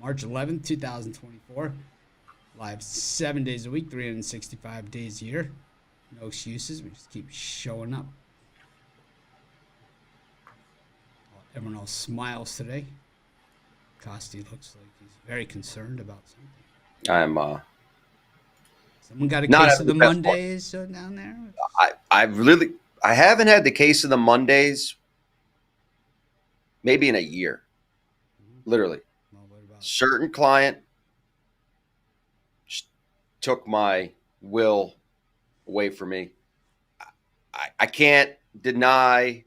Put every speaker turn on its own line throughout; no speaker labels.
March 11th, 2024. Live 7 days a week, 365 days a year. No excuses. We just keep showing up. Everyone else smiles today. Costi looks like he's very concerned about something.
I'm
Someone got a
not
case of the
having the best
Mondays down there?
I haven't had the case of the Mondays maybe in a year. Literally.
Well, what about
Certain client took my will away from me. I can't deny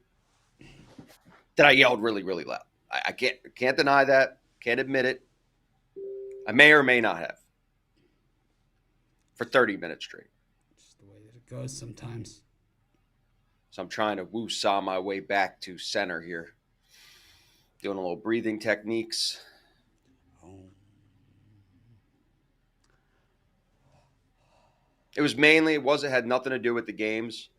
that I yelled really, really loud. I can't deny that. Can't admit it. I may or may not have for 30 minutes straight.
just the way that it goes sometimes?
So I'm trying to woo-saw my way back to center here. Doing a little breathing techniques. It had nothing to do with the games.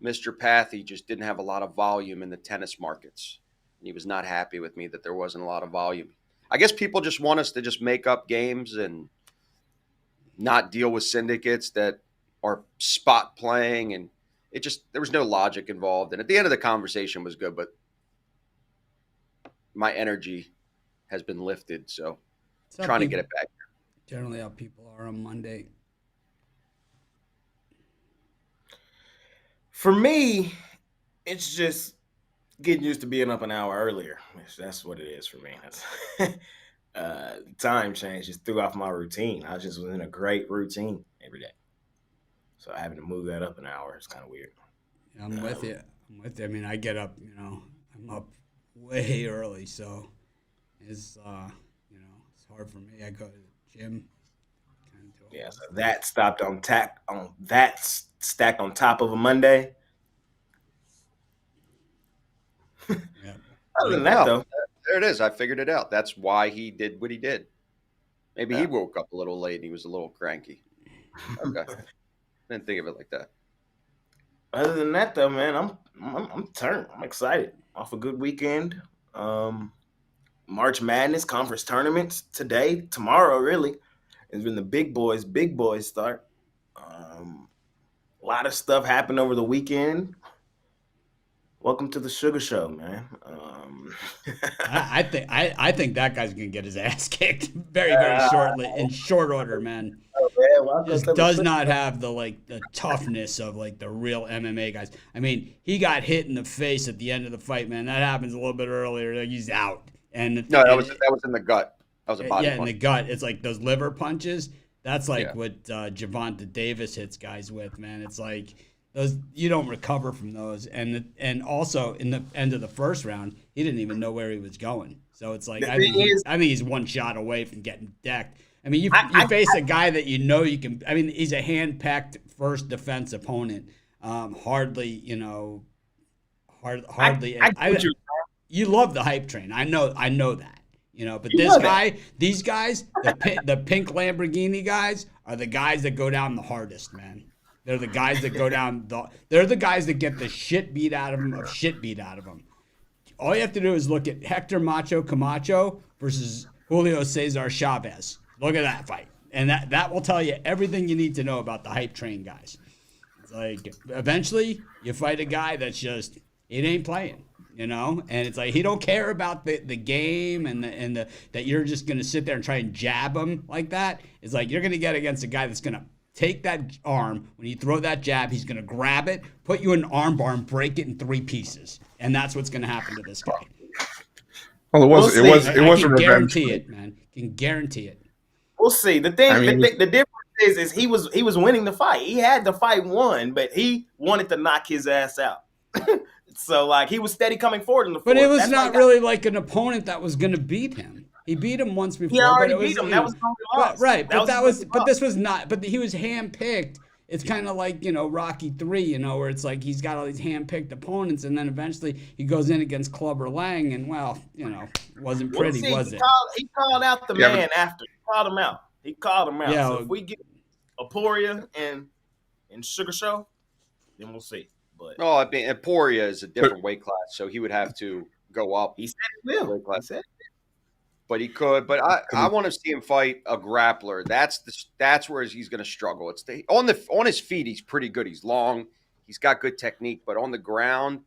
Mr. Pathy just didn't have a lot of volume in the tennis markets. He was not happy with me that there wasn't a lot of volume. I guess people just want us to just make up games and not deal with syndicates that are spot playing, and there was no logic involved. And at the end of the conversation was good, but my energy has been lifted, so trying to get it back.
Generally how people are on Monday.
For me, it's just getting used to being up an hour earlier. That's what it is for me. Time change just threw off my routine. I just was in a great routine every day. So having to move that up an hour is kind of weird.
Yeah, I'm with you. I mean, I get up, I'm up way early, so it's it's hard for me. I go to the gym.
Yeah, so that stacked on top of a Monday.
Yeah.
Other than that, though,
there it is. I figured it out. That's why he did what he did. Maybe he woke up a little late and he was a little cranky. Okay. Didn't think of it like that.
Other than that, though, man, I'm turned. I'm excited. Off a good weekend. March Madness conference tournaments today, tomorrow, really. It's been the big boys start. A lot of stuff happened over the weekend. Welcome to the Sugar Show, man.
I think that guy's gonna get his ass kicked very, very shortly, in short order, man. Just does not have the toughness of the real MMA guys. I mean, he got hit in the face at the end of the fight, man. That happens a little bit earlier. He's out. That
was in the gut. That was a body punch.
In the gut. It's like those liver punches. That's what Gervonta Davis hits guys with, man. It's like those, you don't recover from those. And also in the end of the first round, he didn't even know where he was going. So it's like I think he's one shot away from getting decked. I mean, you face a guy that you can. I mean, he's a hand-packed first defense opponent. Hardly. You love the hype train. I know that. But these guys, the pink Lamborghini guys are the guys that go down the hardest, man. They're the guys that go down they're the guys that get the shit beat out of them. All you have to do is look at Hector Macho Camacho versus Julio Cesar Chavez. Look at that fight. And that will tell you everything you need to know about the hype train guys. It's like eventually you fight a guy that's just, it ain't playing. And it's like he don't care about the game and that you're just gonna sit there and try and jab him like that. It's like you're gonna get against a guy that's gonna take that arm when you throw that jab. He's gonna grab it, put you in an arm bar, and break it in 3 pieces. And that's what's gonna happen to this guy.
Well, it was a revenge.
Guarantee it, man. Can guarantee it.
We'll see. The difference is he was winning the fight. He had the fight won, but he wanted to knock his ass out. So, he was steady coming forward in the fourth.
But it was not really like an opponent that was going to beat him. He beat him once before.
He already beat him. That was
right. But this was not. But he was handpicked. It's kind of like Rocky 3, where it's like he's got all these handpicked opponents, and then eventually he goes in against Clubber Lang, and wasn't pretty, was it?
He called out the man after. He called him out. Yeah, so if we get Aporia and Sugar Show, then we'll see. But
I mean, Emporia is a different weight class, so he would have to go up.
He said he will.
Weight class. But he could. But I want to see him fight a grappler. That's where he's going to struggle. It's on his feet. He's pretty good. He's long. He's got good technique. But on the ground,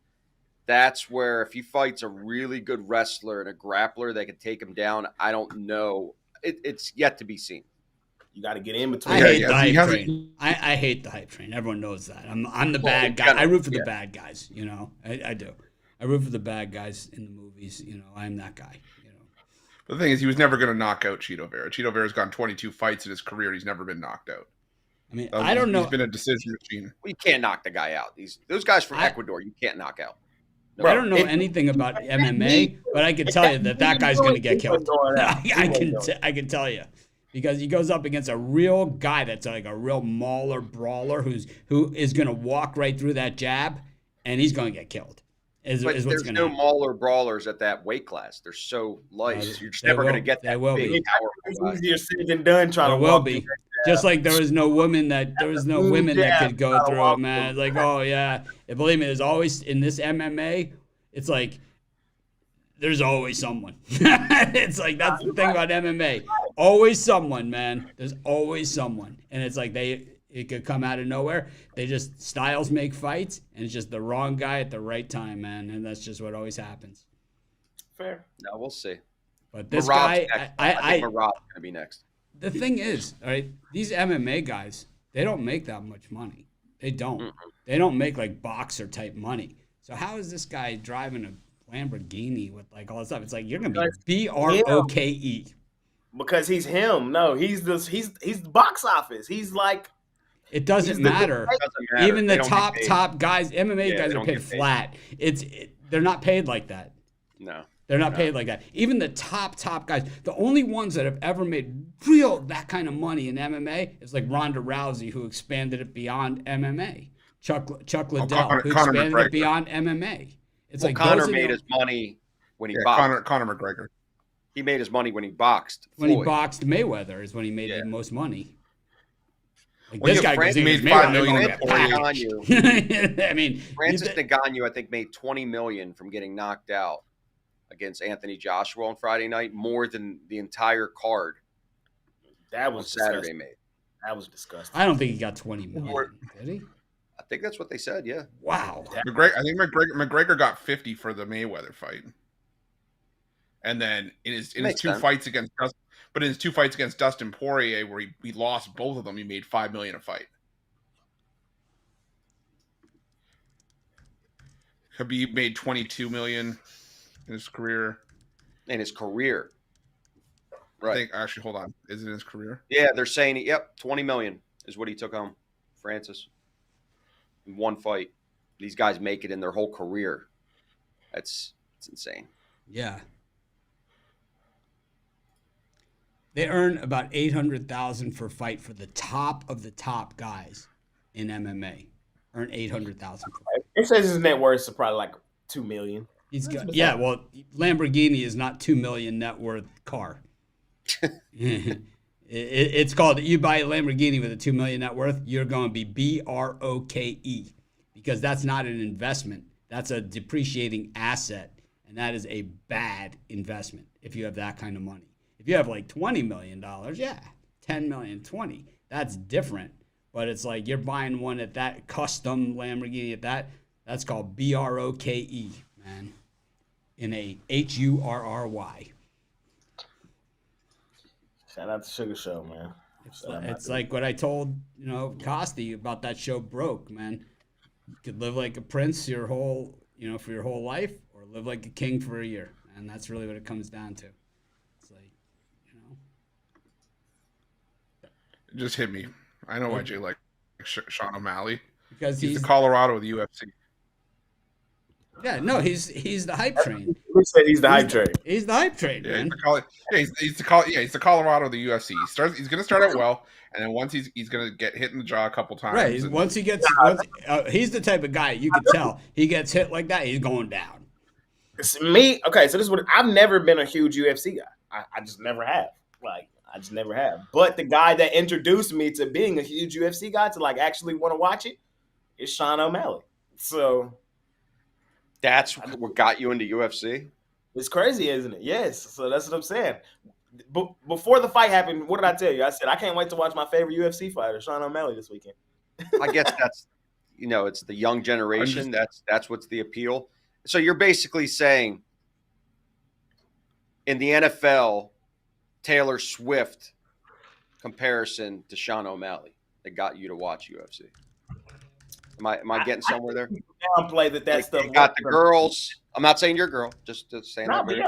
that's where if he fights a really good wrestler and a grappler that can take him down, I don't know. It's yet to be seen.
You got to get in between.
I hate the hype train. I hate the hype train. Everyone knows that. I'm the bad guy. I root for the bad guys. You know, I do. I root for the bad guys in the movies. You know, I'm that guy.
But the thing is, he was never going to knock out Cheeto Vera. Cheeto Vera's gone 22 fights in his career, and he's never been knocked out.
I mean, I don't know.
He's been a decision machine.
Well, you can't knock the guy out. Those guys from Ecuador, you can't knock out.
No. I don't know anything about MMA, but I can tell you that guy's going to get killed. I can tell you. Because he goes up against a real guy that's like a real mauler, brawler who is going to walk right through that jab, and he's going to get killed.
There's no mauler brawlers at that weight class. They're so light. You're just never going to get that big, powerful guy.
It's easier said than done trying
to
walk
through. Just like there was no women that could go through it, man. It's like, oh yeah. And believe me, there's always in this MMA, it's like there's always someone. It's like that's the thing about MMA. Always someone, man. There's always someone. And it's like it could come out of nowhere. Styles make fights, and it's just the wrong guy at the right time, man. And that's just what always happens.
Fair.
No, we'll see.
But this guy,
I think Marab's going to be next.
The thing is, all right, these MMA guys, they don't make that much money. They don't. Mm-hmm. They don't make like boxer type money. So how is this guy driving a Lamborghini with like all this stuff? It's like you're going to be BROKE.
Because he's him. No, he's the box office. He's like.
It doesn't matter. Even the top guys, MMA guys are paid flat. They're not paid like that.
No.
They're not paid like that. Even the top guys, the only ones that have ever made that kind of money in MMA is like Ronda Rousey, who expanded it beyond MMA. Chuck Liddell, who expanded it beyond MMA. It's like
Conor made his money when he boxed.
Conor McGregor.
He made his money when he boxed.
When he boxed Mayweather is when he made the most money. Like
this guy
made
$5 million.
I mean,
Francis Ngannou, I think, made $20 million from getting knocked out against Anthony Joshua on Friday night, more than the entire card.
That was
Saturday made.
That was disgusting.
I don't think he got $20 million. Did he?
I think that's what they said. Yeah.
Wow.
I think McGregor got 50 for the Mayweather fight, and then in his two fights against. But in his 2 fights against Dustin Poirier, where he lost both of them, he made $5 million a fight. Khabib made $22 million in his career.
In his career, right?
Actually, hold on. Is it in his career?
Yeah, they're saying $20 million is what he took home, Francis, in one fight. These guys make it in their whole career. It's insane.
Yeah. They earn about $800,000 per fight for the top of the top guys in MMA. Earn $800,000 per fight.
It says his net worth is probably like $2 million.
Well, Lamborghini is not $2 million net worth car. It's called, you buy a Lamborghini with a $2 million net worth, you're going to be BROKE, because that's not an investment. That's a depreciating asset, and that is a bad investment if you have that kind of money. If you have like $20 million, 10 million, 20, that's different. But it's like you're buying one at that custom Lamborghini at that's called BROKE, man. In a HURRY.
Shout out to Sugar Show, man.
It's like what I told, Costi about that show Broke, man. You could live like a prince for your whole life, or live like a king for a year. And that's really what it comes down to.
It just hit me. I know why Jay likes Sean O'Malley.
Because
he's the Colorado of the UFC.
Yeah, no, he's the hype train.
Who said he's the hype train?
He's the hype train, man.
He's the Colorado of the UFC. He's going to start out well, and then once he's going to get hit in the jaw a couple times.
Right. Once he gets, he's the type of guy you can tell. He gets hit like that, he's going down.
It's me. Okay, so this is what I've never been a huge UFC guy. I just never have. I just never have. But the guy that introduced me to being a huge UFC guy, to actually want to watch it, is Sean O'Malley. So
that's what got you into UFC?
It's crazy, isn't it? Yes. So that's what I'm saying. Before the fight happened, what did I tell you? I said I can't wait to watch my favorite UFC fighter, Sean O'Malley, this weekend.
I guess that's it's the young generation. That's what's the appeal. So you're basically saying in the NFL, Taylor Swift comparison to Sean O'Malley that got you to watch UFC. Am I getting somewhere there?
Downplay that stuff.
You got the girls. I'm not saying you're a girl. Just saying
No,
that.
but yeah,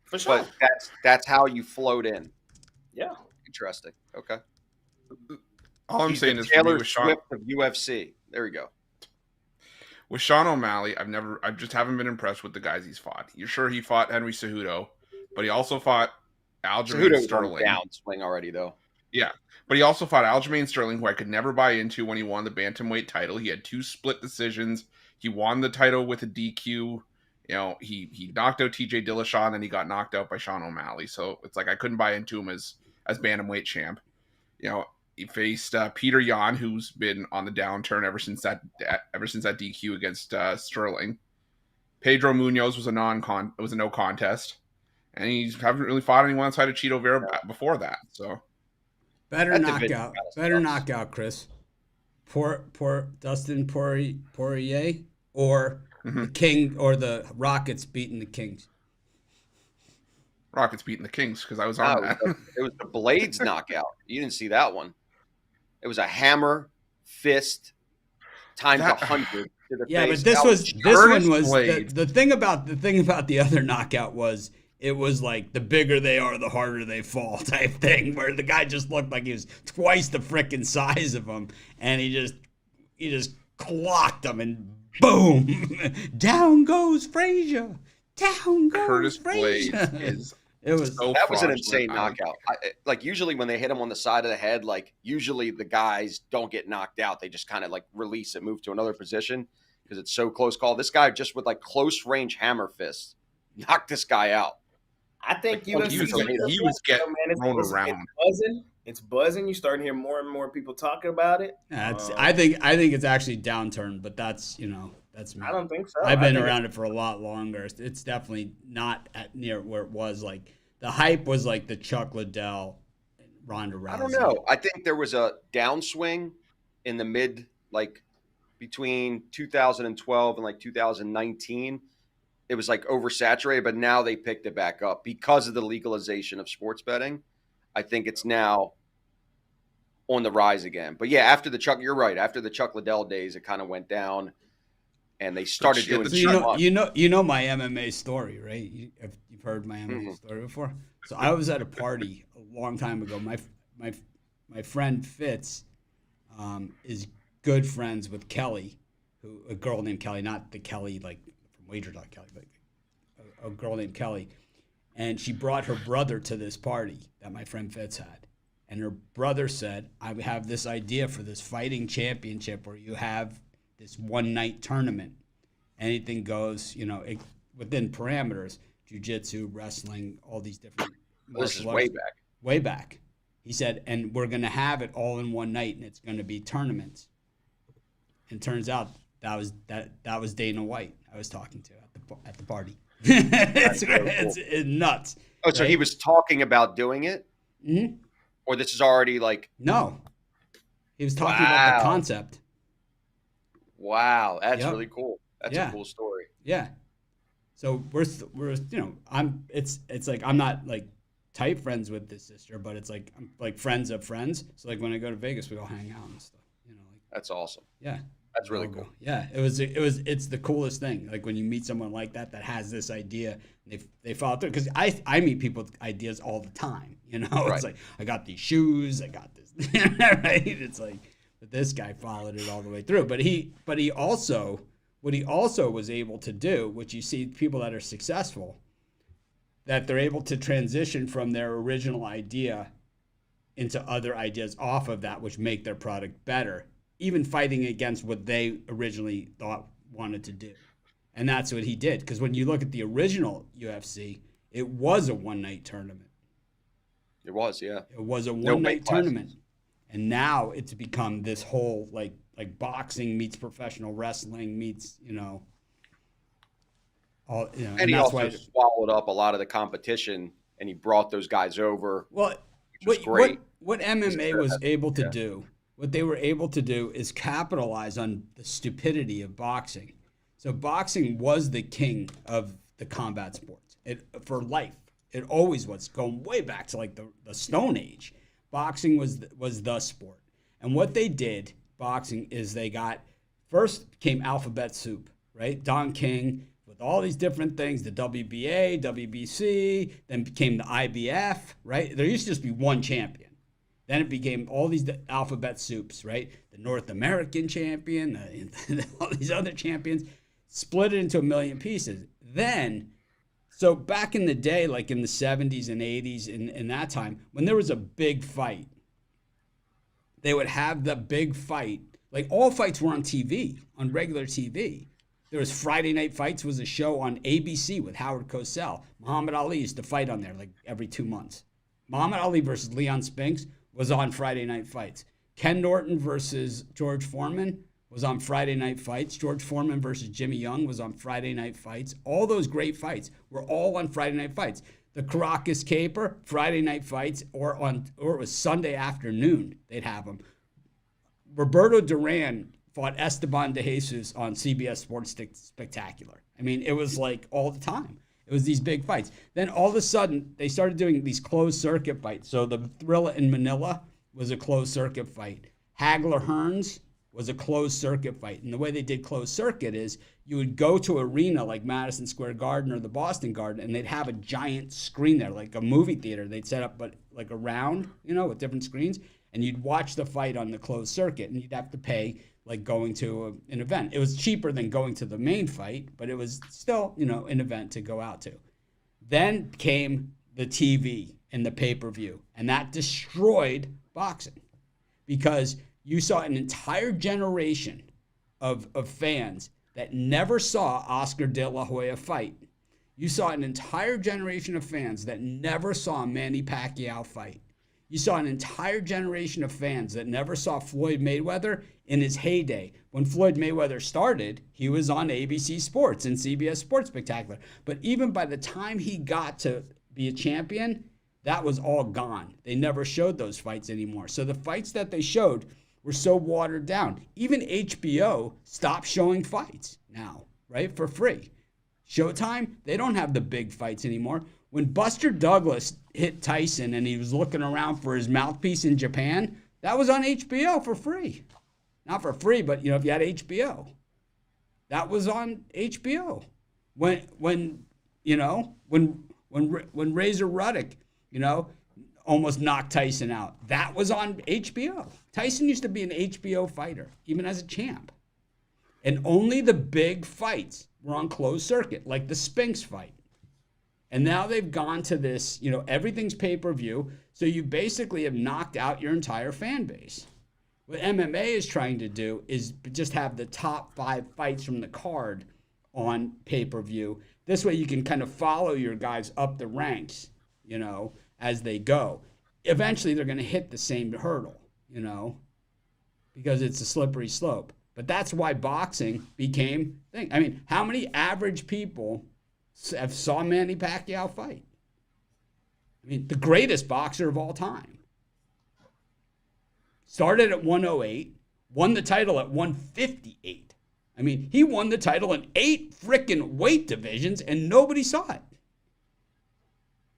for sure.
But that's how you float in.
Yeah.
Interesting. Okay.
All I'm saying is
Taylor
with Sean
Swift of UFC. There we go.
With Sean O'Malley, I just haven't been impressed with the guys he's fought. You're sure he fought Henry Cejudo, but he also fought Aljamain Sterling.
Downswing already though.
Yeah, but he also fought Aljamain Sterling, who I could never buy into when he won the bantamweight title. He had 2 split decisions. He won the title with a DQ. You know, he knocked out TJ Dillashaw, and he got knocked out by Sean O'Malley. So it's like I couldn't buy into him as bantamweight champ. You know, he faced Peter Yan, who's been on the downturn ever since that DQ against Sterling. Pedro Munoz was a no contest, and he haven't really fought anyone outside of Chito Vera before that. So
better knockout, Chris. Dustin Poirier or the King or the Rockets beating the Kings.
Rockets beating the Kings because I was on that.
It was the Blades knockout. You didn't see that one. It was a hammer fist times 100.
Yeah, but this one was the thing about the other knockout was it was like the bigger they are, the harder they fall type thing, where the guy just looked like he was twice the frickin' size of him, and he just clocked him, and boom, down goes Frazier. Down goes
Curtis
Frazier.
Blades
was
an insane knockout. Like usually when they hit him on the side of the head, like usually the guys don't get knocked out. They just kind of like release and move to another position because it's so close call. This guy just with like close range hammer fists knocked this guy out.
I think
he was getting thrown around.
It's buzzing. You're starting to hear more and more people talking about it.
I think it's actually downturned, but that's that's me.
I don't think so.
I've been around it for a lot longer. It's definitely not at near where it was. Like the hype was like the Chuck Liddell, Ronda Rousey.
I don't know. I think there was a downswing in the mid, like between 2012 and like 2019. It was like oversaturated, but now they picked it back up because of the legalization of sports betting. I think it's now on the rise again. But yeah, you're right. After the Chuck Liddell days, it kind of went down, and they started doing.
So you know my MMA story, right? You've heard my MMA story before. So I was at a party a long time ago. My friend Fitz is good friends with Kelly, a girl named Kelly, not the Kelly like from Wager.Kelly, but a girl named Kelly. And she brought her brother to this party that my friend Fitz had. And her brother said, I have this idea for this fighting championship where you have this one-night tournament. Anything goes, within parameters, jiu-jitsu, wrestling, all these different
This is way back.
Way back. He said, and we're going to have it all in one night, and it's going to be tournaments. And turns out that was Dana White I was talking to at the party. It's nuts.
Oh, right? So he was talking about doing it?
Mm-hmm.
Or this is already like...
No. He was talking about the concept.
Wow. That's really cool. That's a cool story.
Yeah. So we're it's like I'm not like tight friends with this sister, but it's like I'm like friends of friends. So like when I go to Vegas, we all hang out and stuff.
That's awesome.
Yeah.
That's really cool.
Yeah, it's the coolest thing. Like when you meet someone like that has this idea, and they follow through. Because I meet people with ideas all the time.
Right.
It's like I got these shoes, I got this. Right? It's like, but this guy followed it all the way through. But he also was able to do, which you see people that are successful, that they're able to transition from their original idea into other ideas off of that, which make their product better. Even fighting against what they originally wanted to do. And that's what he did. Because when you look at the original UFC, it was a one-night tournament.
It was, yeah.
It was a one-night tournament. And now it's become this whole, like boxing meets professional wrestling meets,
And he
that's
also swallowed up a lot of the competition, and he brought those guys over.
Well,
which was great.
What MMA was able to do, what they were able to do is capitalize on the stupidity of boxing. So boxing was the king of the combat sports for life. It always was, going way back to like the Stone Age. Boxing was the sport. And what they did, boxing, is they got, first came alphabet soup, right? Don King with all these different things, the WBA, WBC, then became the IBF, right? There used to just be one champion. Then it became all these alphabet soups, right? The North American champion, all these other champions, split it into a million pieces. Then, so back in the day, like in the 70s and 80s, in that time, when there was a big fight, they would have the big fight. Like all fights were on TV, on regular TV. There was Friday Night Fights was a show on ABC with Howard Cosell. Muhammad Ali used to fight on there like every 2 months. Muhammad Ali versus Leon Spinks was on Friday Night Fights. Ken Norton versus George Foreman was on Friday Night Fights. George Foreman versus Jimmy Young was on Friday Night Fights. All those great fights were all on Friday Night Fights. The Caracas Caper, Friday Night Fights, or it was Sunday afternoon, they'd have them. Roberto Duran fought Esteban de Jesus on CBS Sports Spectacular. I mean, it was like all the time. It was these big fights. Then all of a sudden, they started doing these closed circuit fights. So the Thrilla in Manila was a closed circuit fight. Hagler Hearns was a closed circuit fight. And the way they did closed circuit is you would go to arena like Madison Square Garden or the Boston Garden, and they'd have a giant screen there, like a movie theater. They'd set up but like a round, with different screens, and you'd watch the fight on the closed circuit, and you'd have to pay like going to an event. It was cheaper than going to the main fight, but it was still, an event to go out to. Then came the TV and the pay-per-view, and that destroyed boxing because you saw an entire generation of fans that never saw Oscar De La Hoya fight. You saw an entire generation of fans that never saw Manny Pacquiao fight. You saw an entire generation of fans that never saw Floyd Mayweather in his heyday. When Floyd Mayweather started, he was on ABC Sports and CBS Sports Spectacular. But even by the time he got to be a champion, that was all gone. They never showed those fights anymore. So the fights that they showed were so watered down. Even HBO stopped showing fights now, right, for free. Showtime, they don't have the big fights anymore. When Buster Douglas hit Tyson and he was looking around for his mouthpiece in Japan, that was on HBO for free. Not for free, but if you had HBO, that was on HBO. When Razor Ruddock, almost knocked Tyson out, that was on HBO. Tyson used to be an HBO fighter, even as a champ. And only the big fights were on closed circuit, like the Spinks fight. And now they've gone to this, everything's pay-per-view. So you basically have knocked out your entire fan base. What MMA is trying to do is just have the top 5 fights from the card on pay-per-view. This way you can kind of follow your guys up the ranks, as they go. Eventually they're going to hit the same hurdle, because it's a slippery slope. But that's why boxing became a thing. I mean, how many average people have saw Manny Pacquiao fight? I mean, the greatest boxer of all time. Started at 108, won the title at 158. I mean, he won the title in 8 frickin' weight divisions, and nobody saw it.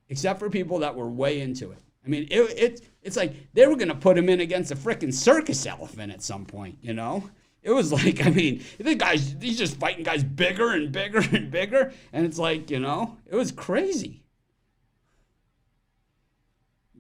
Except for people that were way into it. I mean, it's like they were going to put him in against a frickin' circus elephant at some point, It was like, he's just fighting guys bigger and bigger and bigger. And it's like, it was crazy.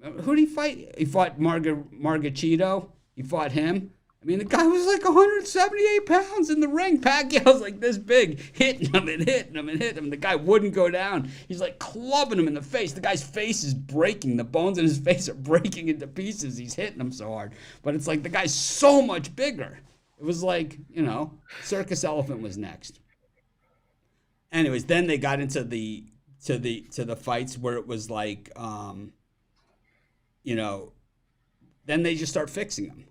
Who did he fight? He fought Margachito. He fought him. I mean, the guy was like 178 pounds in the ring. Pacquiao's like this big, hitting him and hitting him and hitting him. The guy wouldn't go down. He's like clubbing him in the face. The guy's face is breaking. The bones in his face are breaking into pieces. He's hitting him so hard. But it's like the guy's so much bigger. It was like, circus elephant was next. Anyways, then they got into the fights where it was like, then they just start fixing them,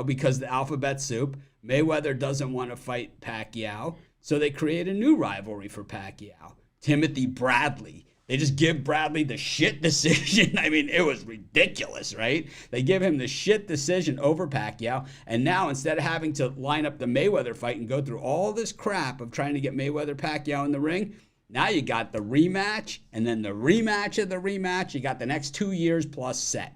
because the alphabet soup. Mayweather doesn't want to fight Pacquiao, So they create a new rivalry for Pacquiao. Timothy Bradley. They just give Bradley the shit decision. I mean, it was ridiculous, right? They give him the shit decision over Pacquiao. And now instead of having to line up the Mayweather fight and go through all this crap of trying to get Mayweather-Pacquiao in the ring, now you got the rematch and then the rematch of the rematch. You got the next 2 years plus set.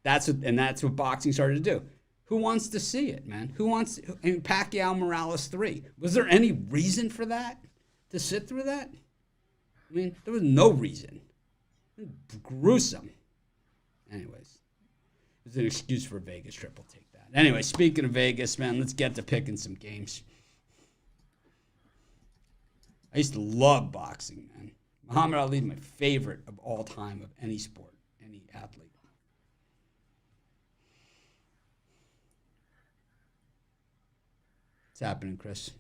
That's what boxing started to do. Who wants to see it, man? Pacquiao Morales 3. Was there any reason for that? To sit through that? I mean, there was no reason. It was gruesome. Anyways, it was an excuse for a Vegas trip. I'll take that. Anyway, speaking of Vegas, man, let's get to picking some games. I used to love boxing, man. Muhammad Ali is my favorite of all time of any sport, any athlete. What's happening, Chris?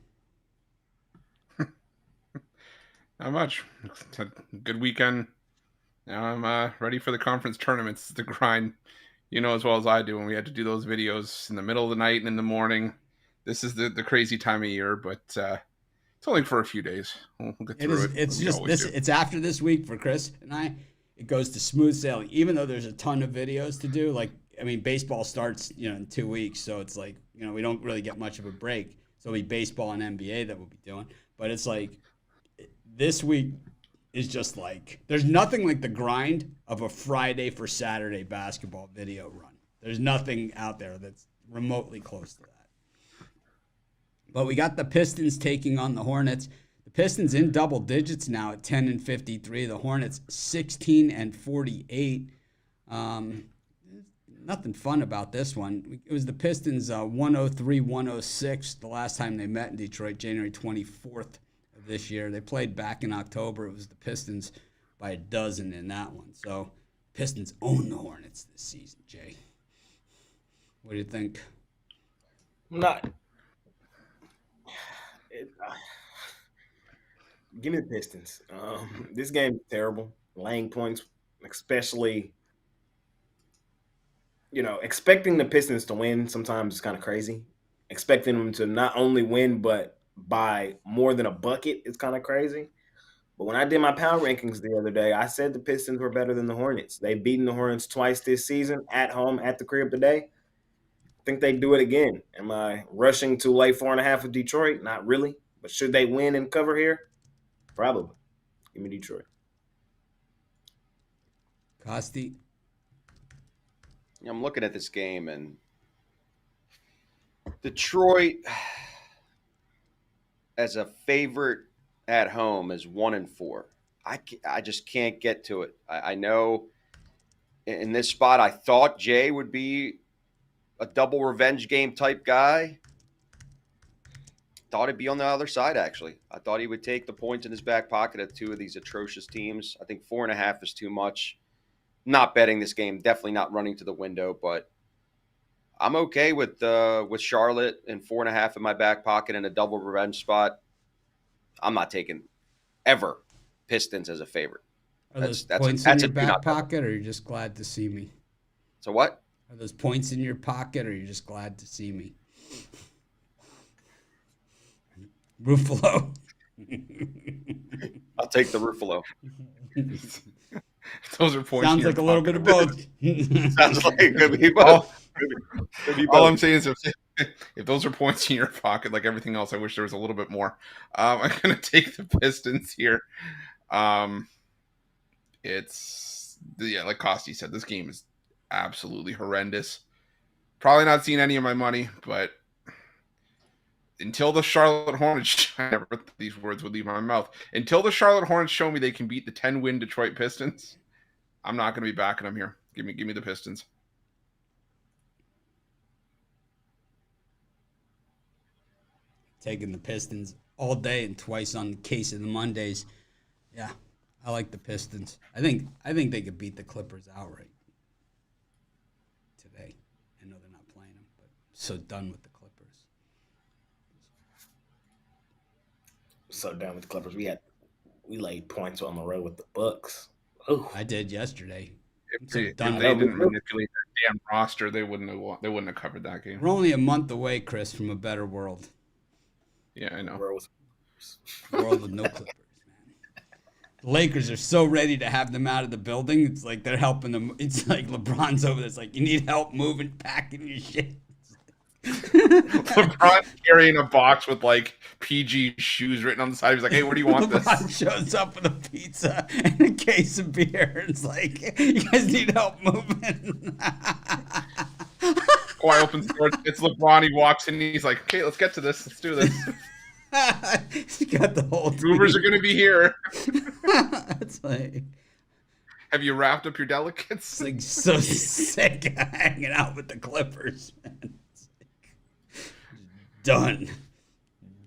Not much. It's a good weekend. Now I'm ready for the conference tournaments. The grind, you know as well as I do, when we had to do those videos in the middle of the night and in the morning. This is the crazy time of year, but it's only for a few days. We'll get through it.
It's just this. It's after this week for Chris and I. It goes to smooth sailing, even though there's a ton of videos to do. Like, I mean, baseball starts, in 2 weeks, so it's like, we don't really get much of a break. So it'll be baseball and NBA that we'll be doing. But it's like, this week is just like, there's nothing like the grind of a Friday for Saturday basketball video run. There's nothing out there that's remotely close to that. But we got the Pistons taking on the Hornets. The Pistons in double digits now at 10-53. The Hornets 16-48. Nothing fun about this one. It was the Pistons 103-106 the last time they met in Detroit, January 24th of this year. They played back in October. It was the Pistons by a dozen in that one. So Pistons own the Hornets this season, Jay. What do you think?
Give me the Pistons. This game is terrible. Laying points, especially, expecting the Pistons to win sometimes is kind of crazy. Expecting them to not only win, but by more than a bucket is kind of crazy. But when I did my power rankings the other day, I said the Pistons were better than the Hornets. They've beaten the Hornets twice this season, at home, at the crib today. I think they do it again. Am I rushing to lay 4.5 with Detroit? Not really. But should they win and cover here? Probably. Give me Detroit.
Costi?
I'm looking at this game, and Detroit, as a favorite at home, is 1-4. I just can't get to it. I know in this spot, I thought Jay would be a double revenge game type guy. Thought he'd be on the other side, actually. I thought he would take the points in his back pocket at two of these atrocious teams. I think 4.5 is too much. Not betting this game, definitely not running to the window, but I'm okay with Charlotte and 4.5 in my back pocket in a double revenge spot. I'm not taking ever Pistons as a favorite.
Are those points in your back pocket, or are you just glad to see me?
So what?
Are those points in your pocket, or are you just glad to see me? Ruffolo.
I'll take the Ruffolo.
Those are points.
Sounds like a little bit of both.
Sounds like it could be both.
All I'm saying is if those are points in your pocket, like everything else, I wish there was a little bit more. I'm going to take the Pistons here. It's, like Costi said, this game is absolutely horrendous. Probably not seeing any of my money, but until the Charlotte Hornets, I never thought these words would leave my mouth. Until the Charlotte Hornets show me they can beat the 10-win Detroit Pistons, I'm not going to be backing them here. Give me the Pistons.
Taking the Pistons all day and twice on the case of the Mondays. Yeah, I like the Pistons. I think they could beat the Clippers outright today. I know they're not playing them, but I'm so done with the Clippers.
So done with the Clippers. We laid points on the road with the Bucks. Ooh.
I did yesterday.
If they didn't manipulate that damn roster, they wouldn't have covered that game.
We're only a month away, Chris, from a better world.
Yeah, I know.
Clippers.
World with no Clippers, man. The Lakers are so ready to have them out of the building. It's like they're helping them. It's like LeBron's over there. It's like, you need help moving, packing your shit.
LeBron carrying a box with like PG shoes written on the side. He's like, "Hey, where do you want
LeBron
this?"
shows up with a pizza and a case of beer. And it's like, you guys need help moving.
Kawhi opens the door. It's LeBron. He walks in. And he's like, "Okay, let's get to this. Let's do this."
He's got the whole team.
Movers are going to be here.
It's like,
have you wrapped up your delicates?
It's like so sick of hanging out with the Clippers, man. It's like,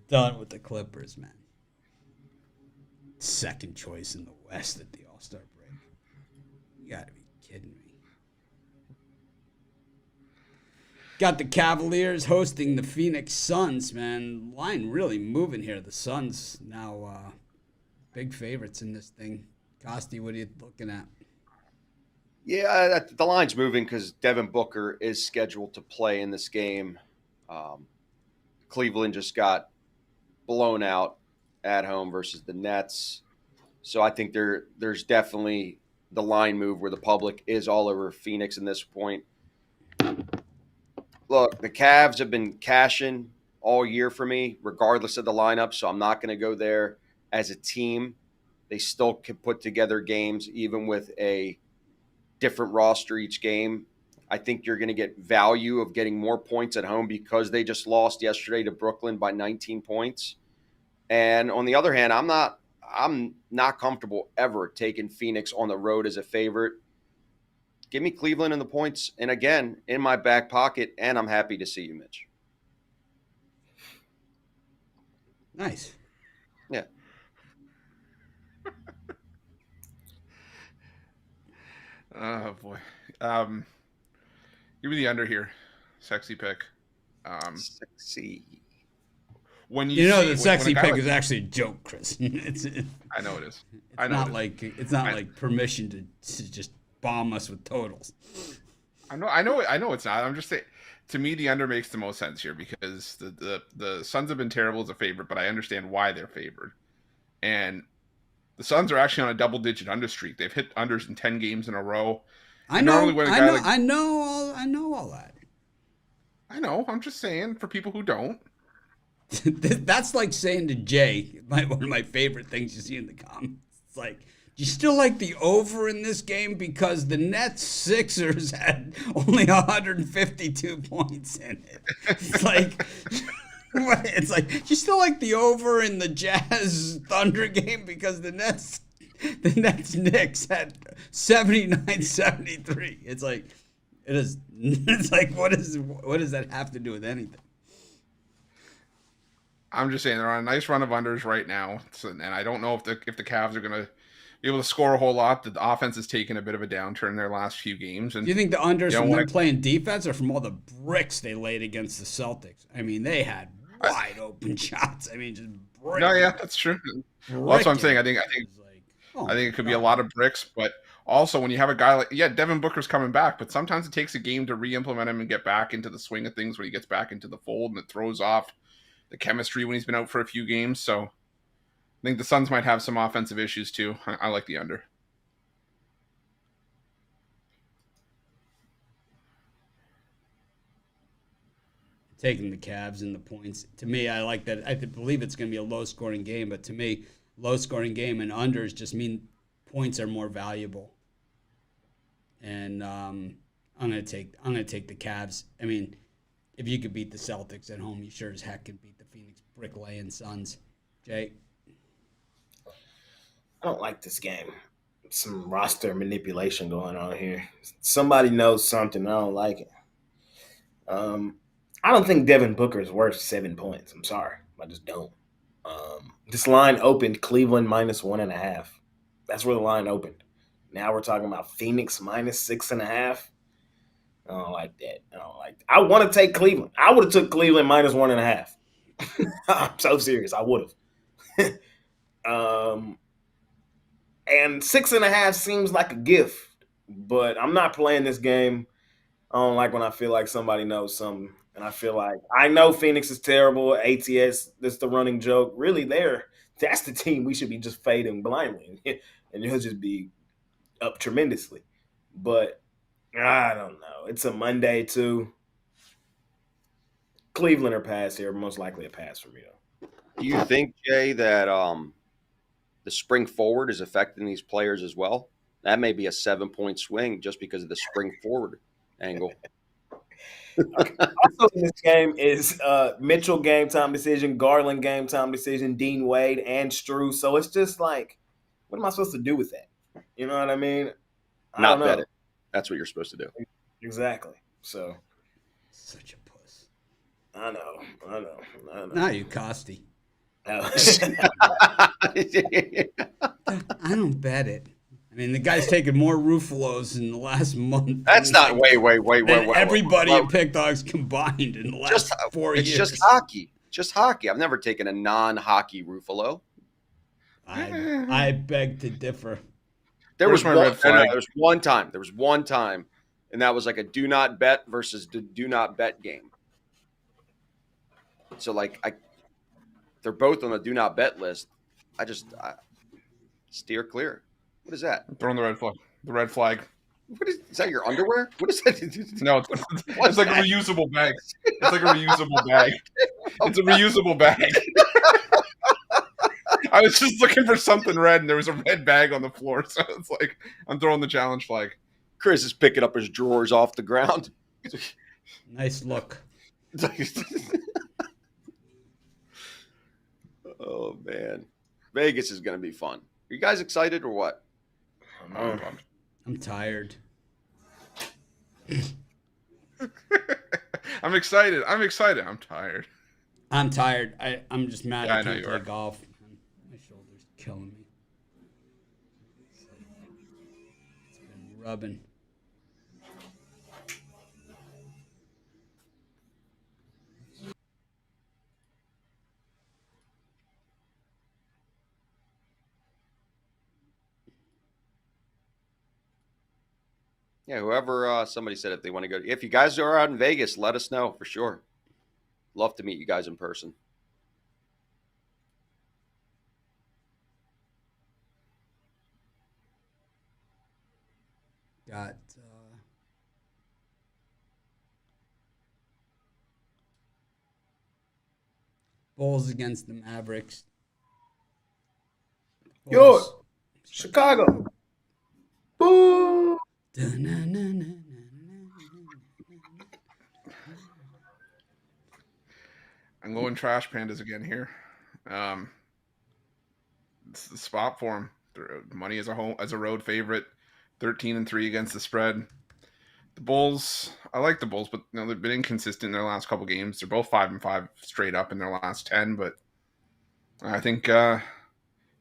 done with the Clippers, man. Second choice in the West at the All-Star break. You gotta be kidding me. Got the Cavaliers hosting the Phoenix Suns, man. Line really moving here. The Suns now big favorites in this thing. Costi, what are you looking at?
Yeah, the line's moving because Devin Booker is scheduled to play in this game. Cleveland just got blown out at home versus the Nets. So I think there's definitely the line move where the public is all over Phoenix in this point. Look, the Cavs have been cashing all year for me, regardless of the lineup, so I'm not going to go there as a team. They still can put together games even with a different roster each game. I think you're going to get value of getting more points at home because they just lost yesterday to Brooklyn by 19 points. And on the other hand, I'm not comfortable ever taking Phoenix on the road as a favorite. Give me Cleveland and the points, and again, in my back pocket, and I'm happy to see you, Mitch.
Nice.
Yeah.
Oh, boy. Give me the under here. Sexy pick.
Sexy.
When
the sexy pick is actually a joke, Chris.
I know it is.
It's not like permission to just bomb us with totals.
I know it's not. I'm just saying, to me, the under makes the most sense here because the Suns have been terrible as a favorite, but I understand why they're favored. And the Suns are actually on a double-digit under streak. They've hit unders in 10 games in a row.
I know all that.
I know. I'm just saying for people who don't.
That's like saying to Jay, one of my favorite things you see in the comments. It's like, do you still like the over in this game because the Nets Sixers had only 152 points in it? It's like, do you still like the over in the Jazz Thunder game because the Nets Knicks had 79-73? It's like, it is. It's like, what does that have to do with anything?
I'm just saying they're on a nice run of unders right now, and I don't know if the Cavs are going to be able to score a whole lot. The offense has taken a bit of a downturn in their last few games. And
do you think the unders from them playing defense or from all the bricks they laid against the Celtics? I mean, they had wide open shots. I mean, just bricks.
No, yeah, that's true. Well, that's what I'm saying. I think it could be a lot of bricks, but also when you have a guy like Devin Booker's coming back, but sometimes it takes a game to re-implement him and get back into the swing of things when he gets back into the fold, and it throws off the chemistry when he's been out for a few games. So I think the Suns might have some offensive issues too. I like the under.
Taking the Cavs and the points. To me, I like that. I believe it's going to be a low-scoring game, but to me, low-scoring game and unders just mean points are more valuable. And I'm going to take the Cavs. I mean, if you could beat the Celtics at home, you sure as heck can beat the Phoenix brick-laying Suns. Jay?
I don't like this game. Some roster manipulation going on here. Somebody knows something. I don't like it. I don't think Devin Booker is worth 7 points. I'm sorry. I just don't. This line opened Cleveland -1.5. That's where the line opened. Now we're talking about Phoenix -6.5. I don't like that. I want to take Cleveland. I would have took Cleveland -1.5. I'm so serious. I would have. And 6.5 seems like a gift, but I'm not playing this game. I don't like when I feel like somebody knows something And I feel like I know Phoenix is terrible. ATS, that's the running joke. Really, that's the team we should be just fading blindly, and you'll just be up tremendously. But I don't know. It's a Monday too. Cleveland or pass here, most likely a pass for me though.
Do you think, Jay, that the spring forward is affecting these players as well? That may be a 7-point swing just because of the spring forward angle.
Also in this game is Mitchell game time decision, Garland game time decision, Dean Wade, and Strus. So it's just like, what am I supposed to do with that? You know what I mean? I
Not
don't know.
bet it. That's what you're supposed to do.
Exactly. So
Such a puss.
I know.
Now you Costi.
I
I don't bet it. I mean, the guy's taken more Ruffalos in the last month.
That's not wait.
Everybody in Pick Dogs combined in the last 4 years.
It's just hockey. Just hockey. I've never taken a non-hockey Ruffalo.
I beg to differ.
There was
red flag?
There was one time, and that was like a do not bet versus do not bet game. So they're both on the do not bet list. I steer clear. What is that?
Throwing the red flag. The red flag.
What is that? Your underwear? What is that?
No, it's like a reusable bag. It's like a reusable bag. It's a reusable bag. I was just looking for something red, and there was a red bag on the floor, so it's like I'm throwing the challenge flag.
Chris is picking up his drawers off the ground.
Nice look.
Oh man, Vegas is going to be fun. Are you guys excited or what?
I'm tired.
I'm excited. I'm tired.
I'm tired. I'm just mad I
I know
can't
you
play
are.
golf. My shoulder's killing me. It's been rubbing.
Yeah, whoever, somebody said if they want to go. If you guys are out in Vegas, let us know for sure. Love to meet you guys in person.
Got Bulls against the Mavericks.
Yo, Chicago. Boo!
I'm going Trash Pandas again here. It's the spot for them. Money as a road favorite, 13-3 against the spread. The Bulls, I like the Bulls, but they've been inconsistent in their last couple games. They're both 5-5 straight up in their last 10, but I think the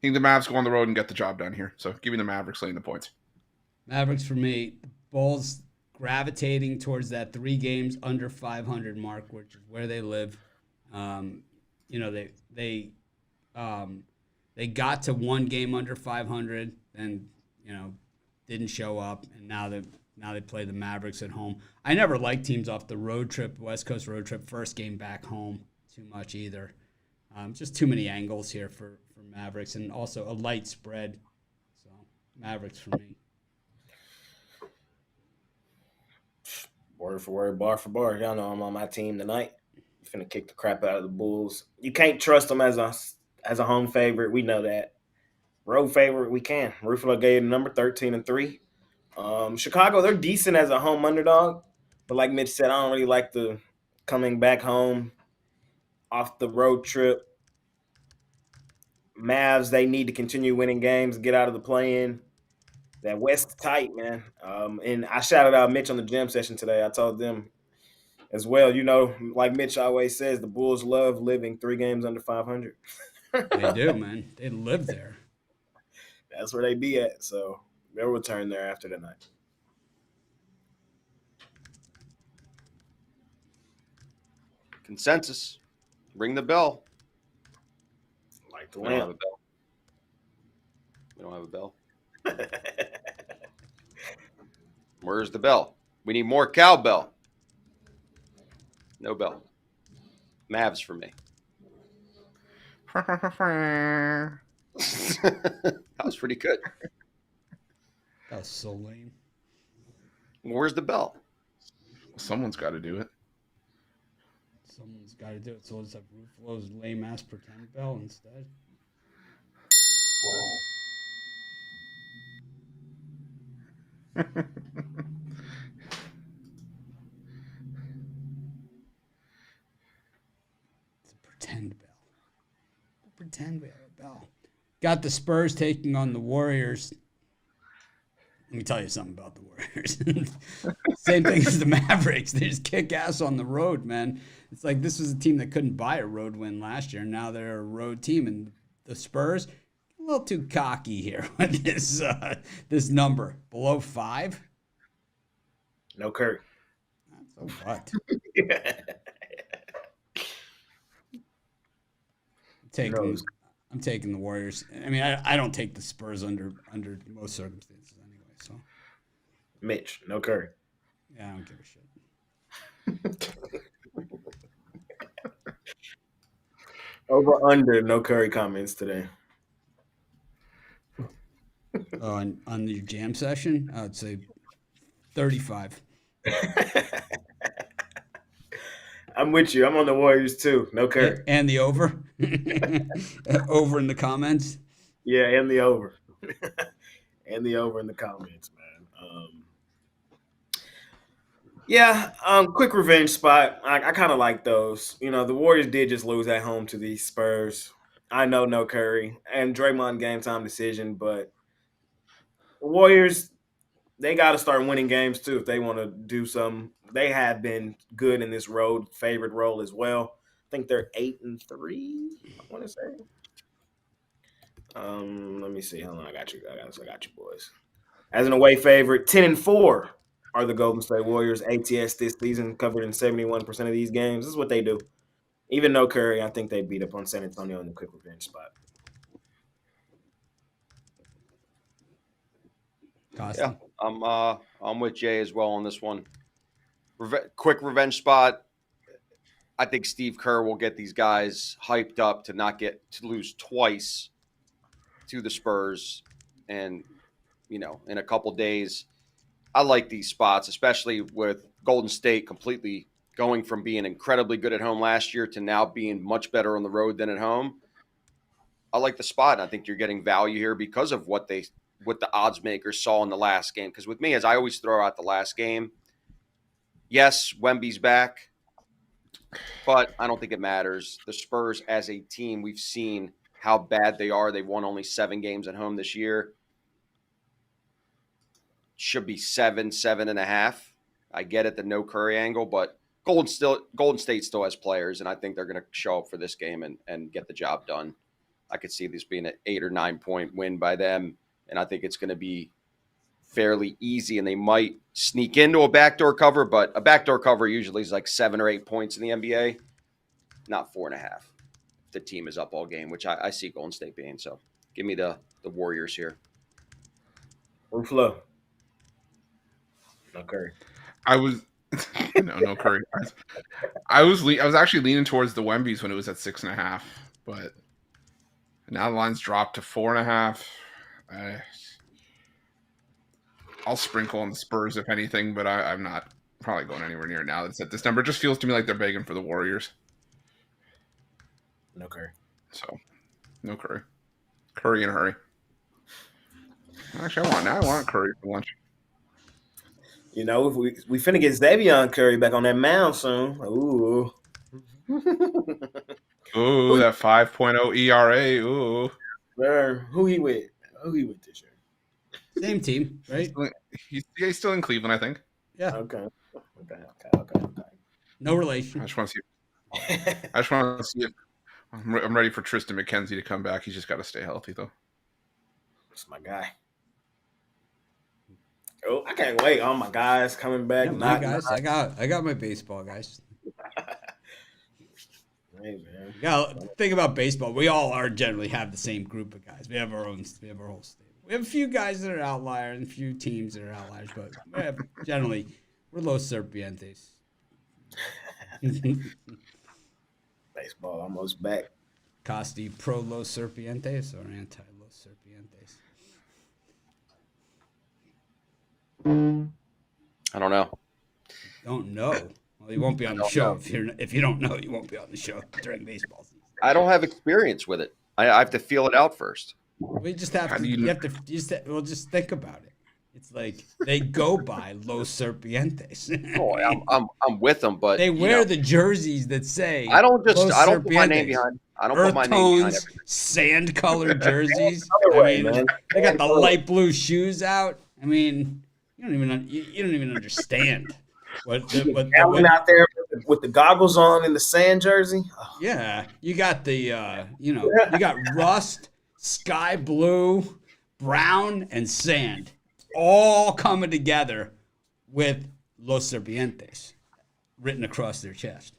Mavs go on the road and get the job done here. So give me the Mavericks laying the points. Mavericks
for me. Bulls gravitating towards that 3 games under 500 mark, which is where they live. They got to 1 game under 500 and didn't show up, and now they play the Mavericks at home. I never liked teams off the road trip, West Coast road trip, first game back home too much either. Just too many angles here for Mavericks, and also a light spread. So Mavericks for me.
Word for word, bar for bar. Y'all know I'm on my team tonight. Finna kick the crap out of the Bulls. You can't trust them as a home favorite. We know that. Road favorite, we can. Ruffolo gave the number 13-3. Chicago, they're decent as a home underdog, but like Mitch said, I don't really like the coming back home off the road trip. Mavs, they need to continue winning games, get out of the play-in. That West is tight, man. And I shouted out Mitch on the gym session today. I told them as well, like Mitch always says, the Bulls love living 3 games under 500.
They do, man. They live there.
That's where they be at. So they'll return there after the night.
Consensus. Ring the bell.
Like the
We don't have
lamp.
a bell. We don't have a bell. Where's the bell? We need more cowbell. No bell. Mavs for me. That was pretty good.
That was so lame.
Where's the bell?
Someone's got to do it.
Someone's got to do it. So let's have Ruffolo's lame ass pretend bell instead. It's a pretend bell. Pretend we have a bell. Got the Spurs taking on the Warriors. Let me tell you something about the Warriors. Same thing as the Mavericks. They just kick ass on the road, man. It's like this was a team that couldn't buy a road win last year. Now they're a road team. And the Spurs, a little too cocky here with this number. Below 5?
No Curry.
So what? I'm taking the Warriors. I mean, I don't take the Spurs under most circumstances anyway. So,
Mitch, no Curry.
Yeah, I don't give a shit.
Over under, no Curry comments today.
On your jam session, I would say 35.
I'm with you. I'm on the Warriors too. No Curry.
And the over? Over in the comments?
Yeah, and the over. And the over in the comments, man. Quick revenge spot. I kind of like those. You know, the Warriors did just lose at home to the Spurs. I know no Curry and Draymond game time decision, but the Warriors, they got to start winning games too if they want to do something. They have been good in this road favorite role as well. I think they're 8-3. I want to say. Let me see. Hold on, I got you. I got you, boys. As an away favorite, 10-4 are the Golden State Warriors. ATS this season covered in 71% of these games. This is what they do. Even no Curry, I think they beat up on San Antonio in the quick revenge spot.
Yeah,
I'm with Jay as well on this one. Quick revenge spot. I think Steve Kerr will get these guys hyped up to lose twice to the Spurs, and in a couple days. I like these spots, especially with Golden State completely going from being incredibly good at home last year to now being much better on the road than at home. I like the spot. I think you're getting value here because of what the odds makers saw in the last game. Because with me, as I always throw out the last game, yes, Wemby's back, but I don't think it matters. The Spurs as a team, we've seen how bad they are. They've won only 7 games at home this year. Should be 7.5. I get it, the no Curry angle, but Golden State still has players, and I think they're going to show up for this game and get the job done. I could see this being an 8 or 9 point win by them, and I think it's going to be fairly easy, and they might sneak into a backdoor cover, but a backdoor cover usually is like 7 or 8 points in the NBA, not 4.5. The team is up all game, which I see Golden State being. So give me the Warriors here.
Ruffolo. No Curry.
No Curry. I was actually leaning towards the Wemby's when it was at 6.5, but now the line's dropped to 4.5. I'll sprinkle on the Spurs if anything, but I'm not probably going anywhere near it now. That's at this number. It just feels to me like they're begging for the Warriors.
No Curry.
So, no Curry. Curry in a hurry. Actually, I want Curry for lunch.
If we finna get Xavier Curry back on that mound soon. Ooh.
Ooh, that 5.0 ERA. Ooh.
Who he with this year?
Same team, right?
He's still in Cleveland, I think.
Yeah.
Okay.
No relation.
I just want to see if I'm ready for Tristan McKenzie to come back. He's just got to stay healthy, though.
That's my guy. Oh, I can't wait. All my guys coming back.
Yeah, my guys. I got my baseball guys.
Hey, man.
Yeah, think about baseball. We all generally have the same group of guys. We have our whole stable. We have a few guys that are outliers and a few teams that are outliers, but generally we're Los Serpientes.
Baseball almost back.
Costi pro Los Serpientes or anti Los Serpientes?
I don't know.
Don't know. Well, you won't be on the show if you don't know. You won't be on the show during baseball season.
I don't have experience with it. I have to feel it out first.
We just have to. You have to. Just think about it. It's like they go by Los Serpientes.
I'm with them, but
they wear the jerseys that say.
I don't put my name behind. I don't
Earth
put my name behind
tones, sand-colored jerseys.
Way,
I mean, they got the light blue shoes out. I mean, you don't even understand what
out there with the goggles on in the sand jersey. Oh.
Yeah, you got the you got rust, sky blue, brown, and sand all coming together with Los Serpientes written across their chest.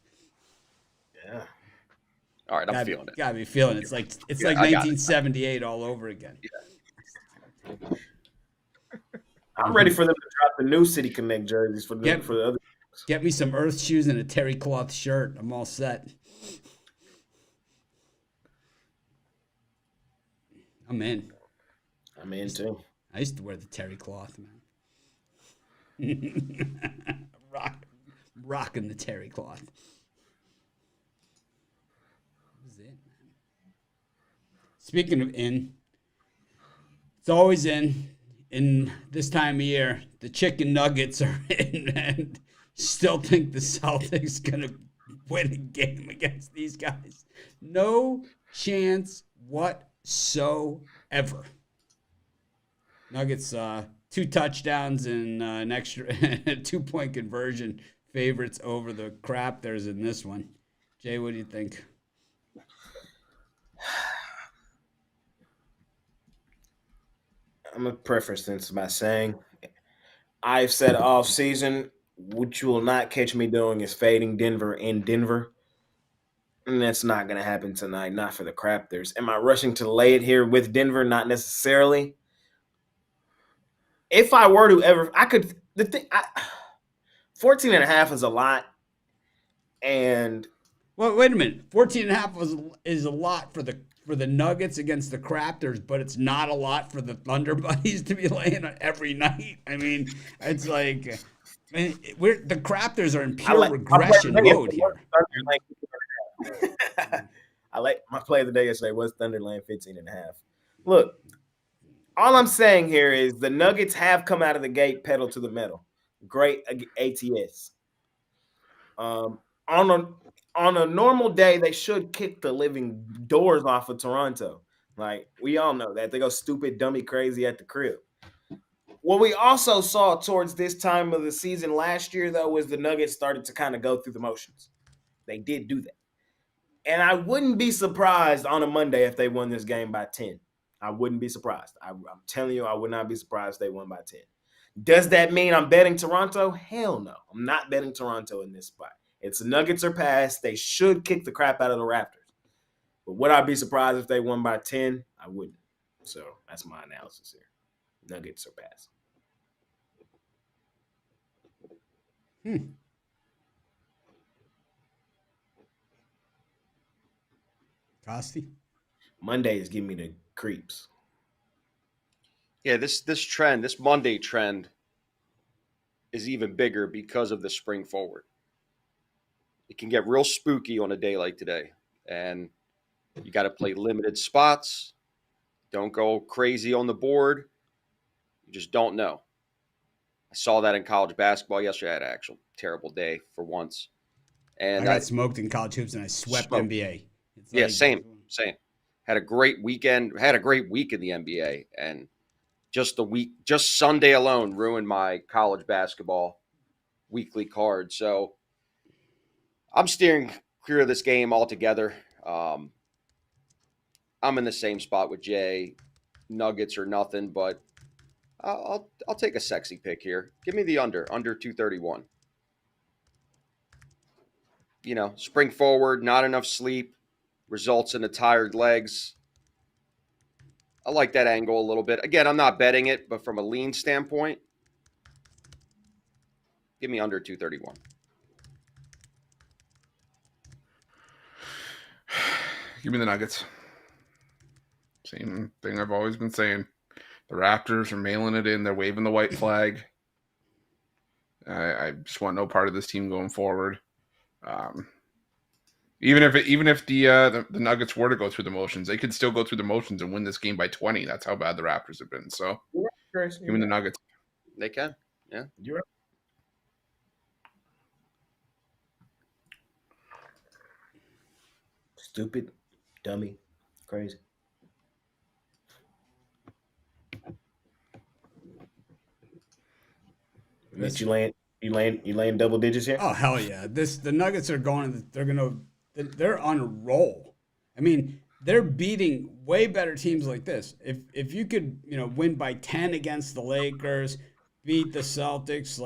Yeah.
All right, I'm feeling it.
Gotta be feeling it. It's like 1978 all over again.
Yeah.
I'm ready for them to drop the new City Connect jerseys for the other.
Get me some Earth shoes and a terry cloth shirt. I'm all set. I'm in.
I'm in too.
I used to wear the terry cloth, man. Rocking the terry cloth. Speaking of in, it's always in this time of year. The chicken nuggets are in, and still think the Celtics gonna win a game against these guys. No chance whatsoever. Nuggets 2 touchdowns and an extra 2-point conversion favorites over the Raptors in this one. Jay, what do you think?
I'm going to preface this by saying I've said all season, what you will not catch me doing is fading Denver in Denver. And that's not going to happen tonight, not for the Raptors. Am I rushing to lay it here with Denver? Not necessarily. If I were to ever, 14.5 is a lot. And
well, wait a minute. 14.5 is a lot for the Nuggets against the Raptors, but it's not a lot for the Thunder Buddies to be laying every night. I mean, it's like the Raptors are in pure regression mode here.
My play of the day yesterday was Thunderland 15.5. Look, all I'm saying here is the Nuggets have come out of the gate pedal to the metal. Great ATS. On a normal day, they should kick the living doors off of Toronto. Like, we all know that. They go stupid, dummy, crazy at the crib. What we also saw towards this time of the season last year, though, was the Nuggets started to kind of go through the motions. They did do that. And I wouldn't be surprised on a Monday if they won this game by 10. I wouldn't be surprised. I'm telling you, I would not be surprised if they won by 10. Does that mean I'm betting Toronto? Hell no. I'm not betting Toronto in this spot. It's the Nuggets are past. They should kick the crap out of the Raptors. But would I be surprised if they won by 10? I wouldn't. So that's my analysis here. Nuggets are past.
Costi?
Mondays give me the creeps.
Yeah, this trend, this Monday trend is even bigger because of the spring forward. It can get real spooky on a day like today. And you got to play limited spots. Don't go crazy on the board. You just don't know. I saw that in college basketball yesterday. I had an actual terrible day for once. And
I got smoked in college hoops and I swept NBA.
Same. Had a great weekend. Had a great week in the NBA. And just Sunday alone ruined my college basketball weekly card. So I'm steering clear of this game altogether. I'm in the same spot with Jay. Nuggets or nothing, but I'll take a sexy pick here. Give me the under 231. You know, spring forward, not enough sleep, results in the tired legs. I like that angle a little bit. Again, I'm not betting it, but from a lean standpoint, give me under 231.
Give me the Nuggets. Same thing I've always been saying. The Raptors are mailing it in. They're waving the white flag. I just want no part of this team going forward. Even if the Nuggets were to go through the motions, they could still go through the motions and win this game by 20. That's how bad the Raptors have been. So, give me the Nuggets.
They can. Yeah.
You're right. Stupid, dummy, crazy. Mitch, you laying double digits here?
Oh hell yeah! The Nuggets are going. They're on a roll. I mean, they're beating way better teams like this. If you could win by 10 against the Lakers, beat the Celtics,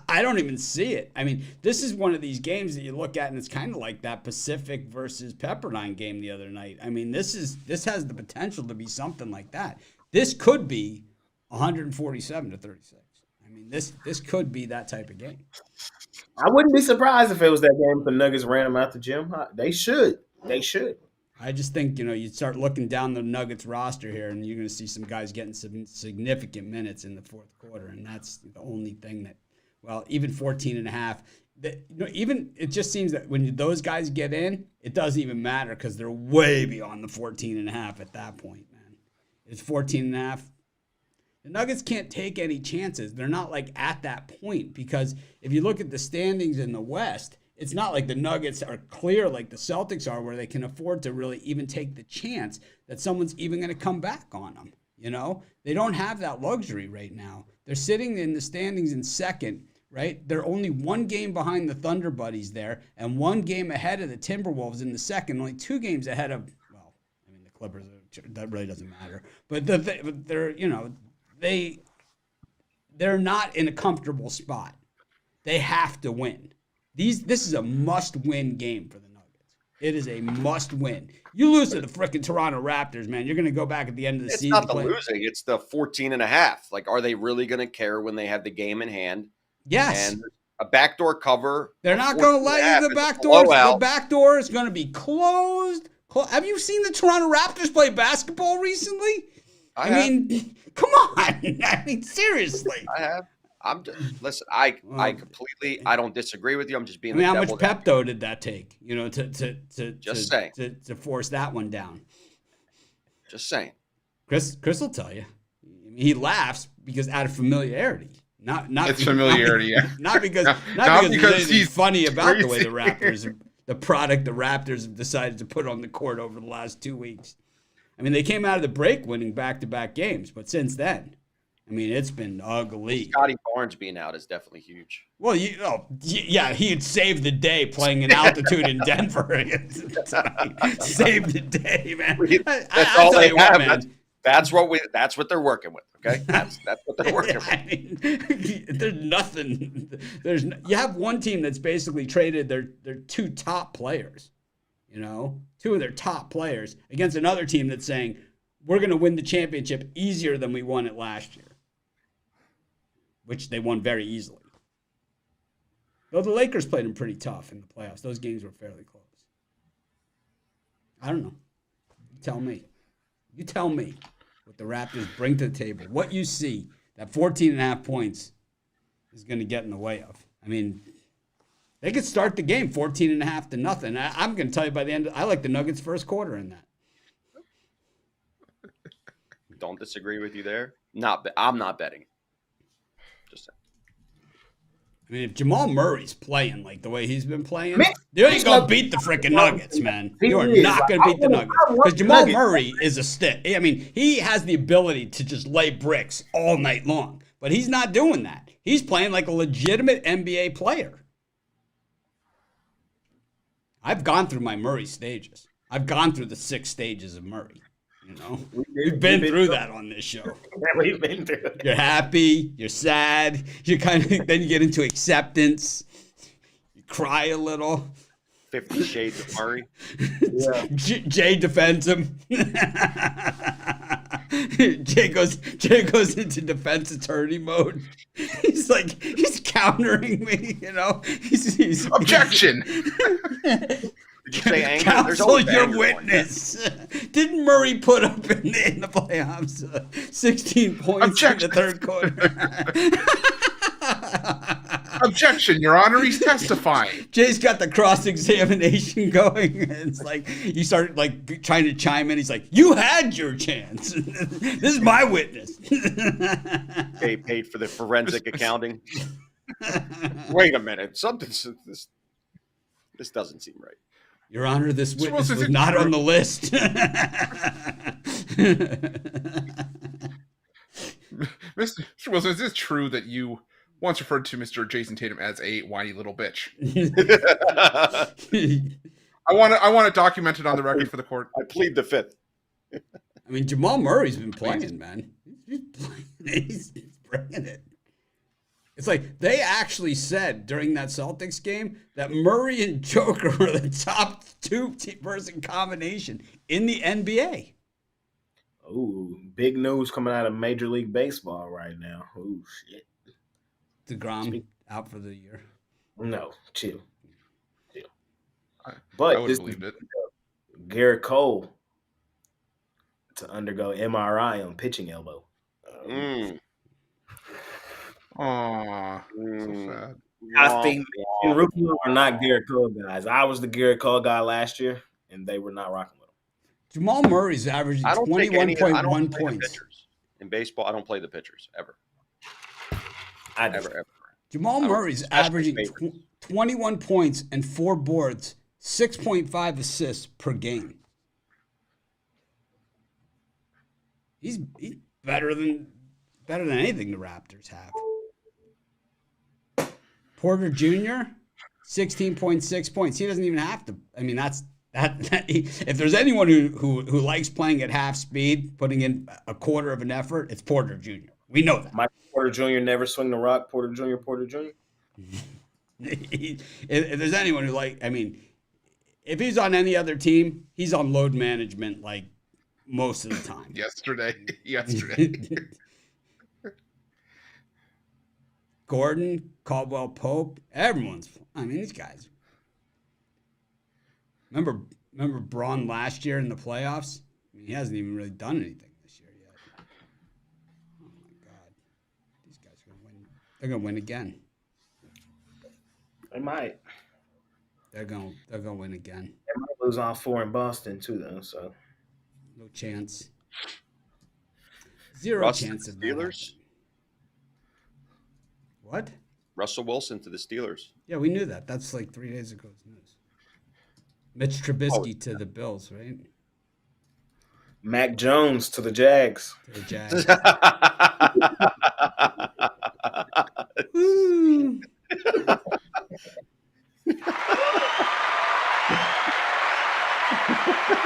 I don't even see it. I mean, this is one of these games that you look at and it's kind of like that Pacific versus Pepperdine game the other night. I mean, this has the potential to be something like that. This could be 147-36. I mean, this could be that type of game.
I wouldn't be surprised if it was that game if the Nuggets ran them out the gym. They should.
I just think, you start looking down the Nuggets roster here and you're going to see some guys getting some significant minutes in the fourth quarter. And that's the only thing that, even 14.5, it just seems that when those guys get in, it doesn't even matter because they're way beyond the 14.5 at that point, man. It's 14.5. The Nuggets can't take any chances. They're not at that point because if you look at the standings in the West, it's not like the Nuggets are clear like the Celtics are where they can afford to really even take the chance that someone's even going to come back on them. They don't have that luxury right now. They're sitting in the standings in second, right? They're only one game behind the Thunder Buddies there and one game ahead of the Timberwolves in the second, only 2 games ahead of, the Clippers, that really doesn't matter. But they're, they're not in a comfortable spot. They have to win. This is a must-win game for the Nuggets. It is a must-win. You lose to the frickin' Toronto Raptors, man. You're going to go back at the end of the season.
It's not the losing. It's the 14.5. Are they really going to care when they have the game in hand?
Yes.
And a backdoor cover.
They're not going to let you the backdoor. The backdoor is going to be closed. Have you seen the Toronto Raptors play basketball recently? I mean, come on. I mean, seriously.
I have. Listen. I completely. I don't disagree with you. I'm just being.
How much Pepto did that take? To force that one down.
Just saying.
Chris will tell you. He laughs because out of familiarity. Not
it's familiarity. Yeah.
Not because he's funny about the way the Raptors, the product the Raptors have decided to put on the court over the last 2 weeks. I mean, they came out of the break winning back-to-back games, but since then, it's been ugly.
Scotty Barnes being out is definitely huge.
Well, he had saved the day playing in altitude in Denver. Saved the day, man.
That's all they have, man. That's what they're working with. Okay, that's what they're working with.
There's nothing. You have one team that's basically traded their 2 top players. 2 of their top players against another team that's saying we're going to win the championship easier than we won it last year, which they won very easily. Though the Lakers played them pretty tough in the playoffs. Those games were fairly close. I don't know. You tell me what the Raptors bring to the table. What you see that 14.5 points is going to get in the way of. They could start the game 14.5-0. I'm going to tell you by the end, I like the Nuggets first quarter in that.
Don't disagree with you there. I'm not betting. Just saying.
If Jamal Murray's playing like the way he's been playing, you ain't going to beat the freaking Nuggets, man. You are not going to beat the Nuggets. Because Jamal Murray is a stick. He has the ability to just lay bricks all night long. But he's not doing that. He's playing like a legitimate NBA player. I've gone through my Murray stages. I've gone through the 6 stages of Murray. We've been through that on this show.
We've been through it.
You're happy. You're sad. Then you get into acceptance. You cry a little.
50 Shades of Murray.
Yeah.
Jay defends him. Jay goes into defense attorney mode. He's countering me, He's
Objection.
Did you say anger?
Counsel your witness. Didn't Murray put up in the playoffs 16 points
Objection.
in the third quarter?
Objection, Your Honor. He's testifying.
Jay's got the cross-examination going. It's like you start trying to chime in. He's like, "You had your chance. This is my witness."
Jay paid for the forensic accounting. Wait a minute. This doesn't seem right.
Your Honor, this witness was not on the list.
Mr. Wilson, is it true that you once referred to Mr. Jason Tatum as a whiny little bitch? I want it documented on the record for the court.
I plead the fifth.
I mean, Jamal Murray's been playing, man. He's playing. He's bringing it. It's like they actually said during that Celtics game that Murray and Joker were the top 2-person combination in the NBA.
Ooh, big news coming out of Major League Baseball right now. Ooh, shit.
DeGrom out for the year.
No, chill.
I
But
would
this
have believed it.
Garrett Cole to undergo MRI on pitching elbow.
Aw, so sad.
I think Ruffolo are not Garrett Cole guys. I was the Garrett Cole guy last year, and they were not rocking with him.
Jamal Murray's averaging 21.1 points.
In baseball, I don't play the pitchers, ever. Ever.
Jamal Murray's averaging 21 points and 4 boards, 6.5 assists per game. He's better than anything the Raptors have. Porter Jr., 16.6 points. He doesn't even have to. I mean, that if there's anyone who likes playing at half speed, putting in a quarter of an effort, it's Porter Jr. We know that.
Michael Porter Jr. never swing the rock. Porter Jr.
If there's anyone who if he's on any other team, he's on load management most of the time.
Yesterday.
Gordon, Caldwell Pope, everyone's. I mean, these guys. Remember Braun last year in the playoffs? I mean, he hasn't even really done anything this year yet. Oh my God, these guys are gonna win. They're gonna win again.
They might.
They're gonna win again.
They might lose all 4 in Boston too, though. So
no chance. Zero chance of
Steelers.
What?
Russell Wilson to the Steelers.
Yeah, we knew that. That's 3 days ago's news. Mitch Trubisky to the Bills, right?
Mac Jones to the Jags.
To the Jags. Woo.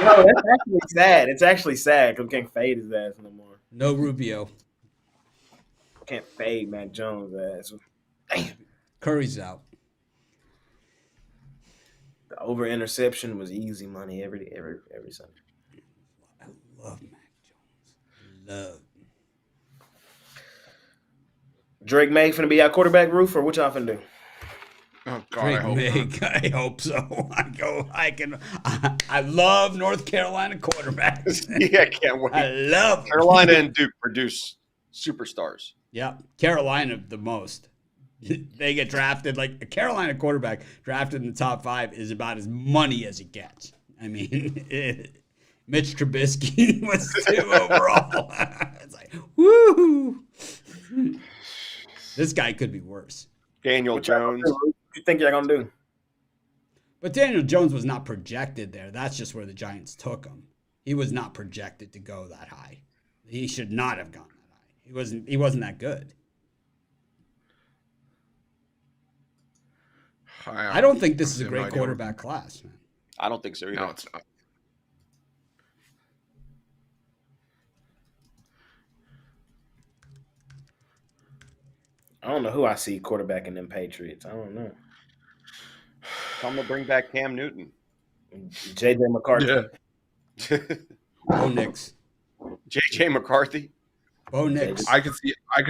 No, that's actually sad. It's actually sad because we can't fade his ass no more.
No Rubio.
Can't fade Mac Jones' ass. Damn.
Curry's out.
The over interception was easy money every Sunday.
I love Mac Jones. Love.
Drake May finna be our quarterback, Roof, or what y'all finna do?
Oh God,
I hope so. I love North Carolina quarterbacks.
Yeah, I can't wait.
I love them.
Carolina and Duke produce superstars.
Yeah, Carolina the most. They get drafted a Carolina quarterback drafted in the top 5 is about as money as it gets. I mean, Mitch Trubisky was 2 overall. It's woo! This guy could be worse.
Daniel Jones.
What you think you're gonna do?
But Daniel Jones was not projected there. That's just where the Giants took him. He was not projected to go that high. He should not have gone that high. He wasn't that good. I don't think this is a great quarterback class, man.
I don't think so either.
No, it's not.
I don't know who I see quarterbacking them Patriots. I don't know.
Tell them to bring back Cam Newton.
JJ McCarthy.
Yeah.
Go Knicks.
JJ McCarthy.
Bo Nix.
I could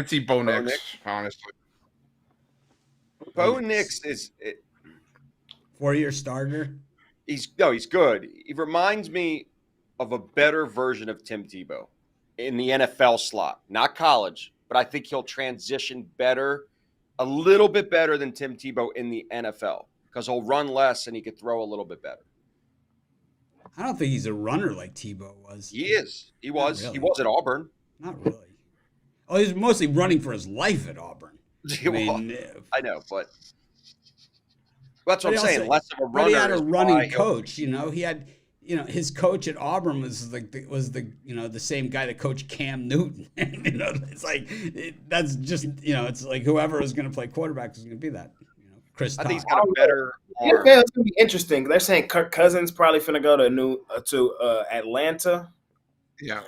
see Bo Nix,
Nix.
honestly.
Bo Nix is
4-year starter.
he's good. He reminds me of a better version of Tim Tebow in the NFL slot, not college, but I think he'll transition better, a little bit better than Tim Tebow in the NFL because he'll run less and he could throw a little bit better.
I don't think he's a runner like Tebow was.
He is. He was.
Really.
He was at Auburn.
Not really. Oh, he's mostly running for his life at Auburn.
I know, but that's what I'm saying. Less of a runner.
But he had a running coach. You know, he had. You know, his coach at Auburn was the same guy that coached Cam Newton. You know, it's like that's just it's like whoever is going to play quarterback is going to be that. You know, Chris.
I think he's got a better.
NFL is going to be interesting. They're saying Kirk Cousins probably finna go to Atlanta.
Yeah.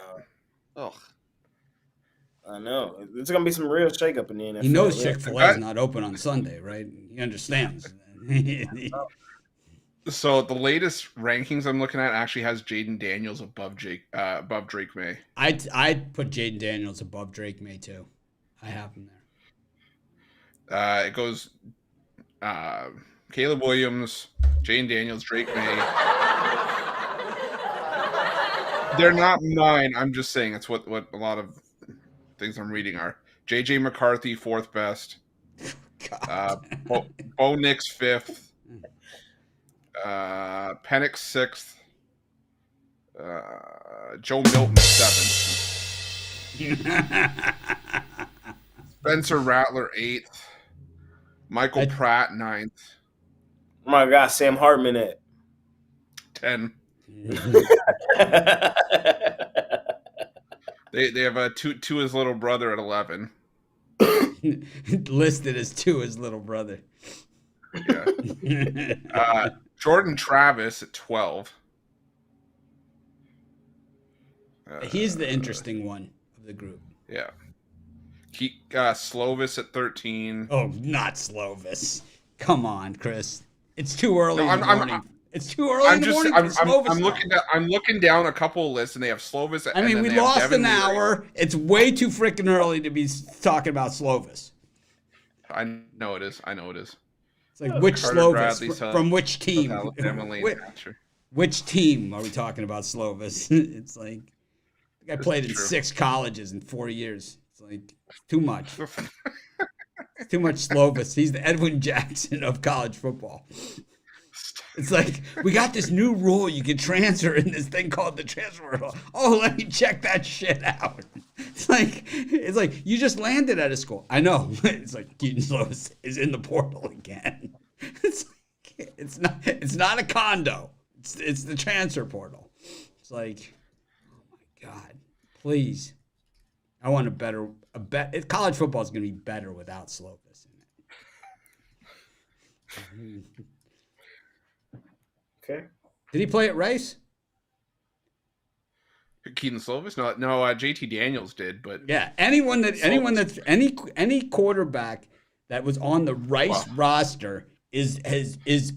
I know. There's going to be some real shakeup in the NFL.
He knows Chick-fil-A is not open on Sunday, right? He understands.
So the latest rankings I'm looking at actually has Jaden Daniels above Drake May.
I'd put Jaden Daniels above Drake May too. I have him there.
It goes Caleb Williams, Jaden Daniels, Drake May. They're not mine. I'm just saying it's what a lot of things I'm reading are. JJ McCarthy, 4th best. Bo Nix, 5th. Penix, 6th. Joe Milton, 7th. Spencer Rattler, 8th. Michael Pratt, 9th.
Oh my God, Sam Hartman at
10. They have two his little brother at 11.
Listed as 2 his little brother.
Yeah. Jordan Travis at 12.
He's the interesting one of the group.
Yeah. Slovis at 13.
Oh, not Slovis. Come on, Chris. It's too early in the morning. It's too early in the morning for Slovis.
I'm looking down a couple of lists, and they have Slovis.
I mean, we lost an hour. It's way too freaking early to be talking about Slovis.
I know it is.
It's like which
Carter
Slovis
Bradley,
from which team? Which team are we talking about Slovis? It's like the guy played in 6 colleges in 4 years. It's like too much. It's too much Slovis. He's the Edwin Jackson of college football. It's like we got this new rule you can transfer in this thing called the transfer rule. Oh, let me check that shit out. It's like you just landed at a school. I know. It's like Keaton Slovis is in the portal again. It's not a condo. It's the transfer portal. It's like, oh my God, please. I want a bet. College football is going to be better without Slovis in it.
Okay.
Did he play at Rice?
Keaton Slovis? No, JT Daniels did, but
yeah, any quarterback that was on the Rice roster is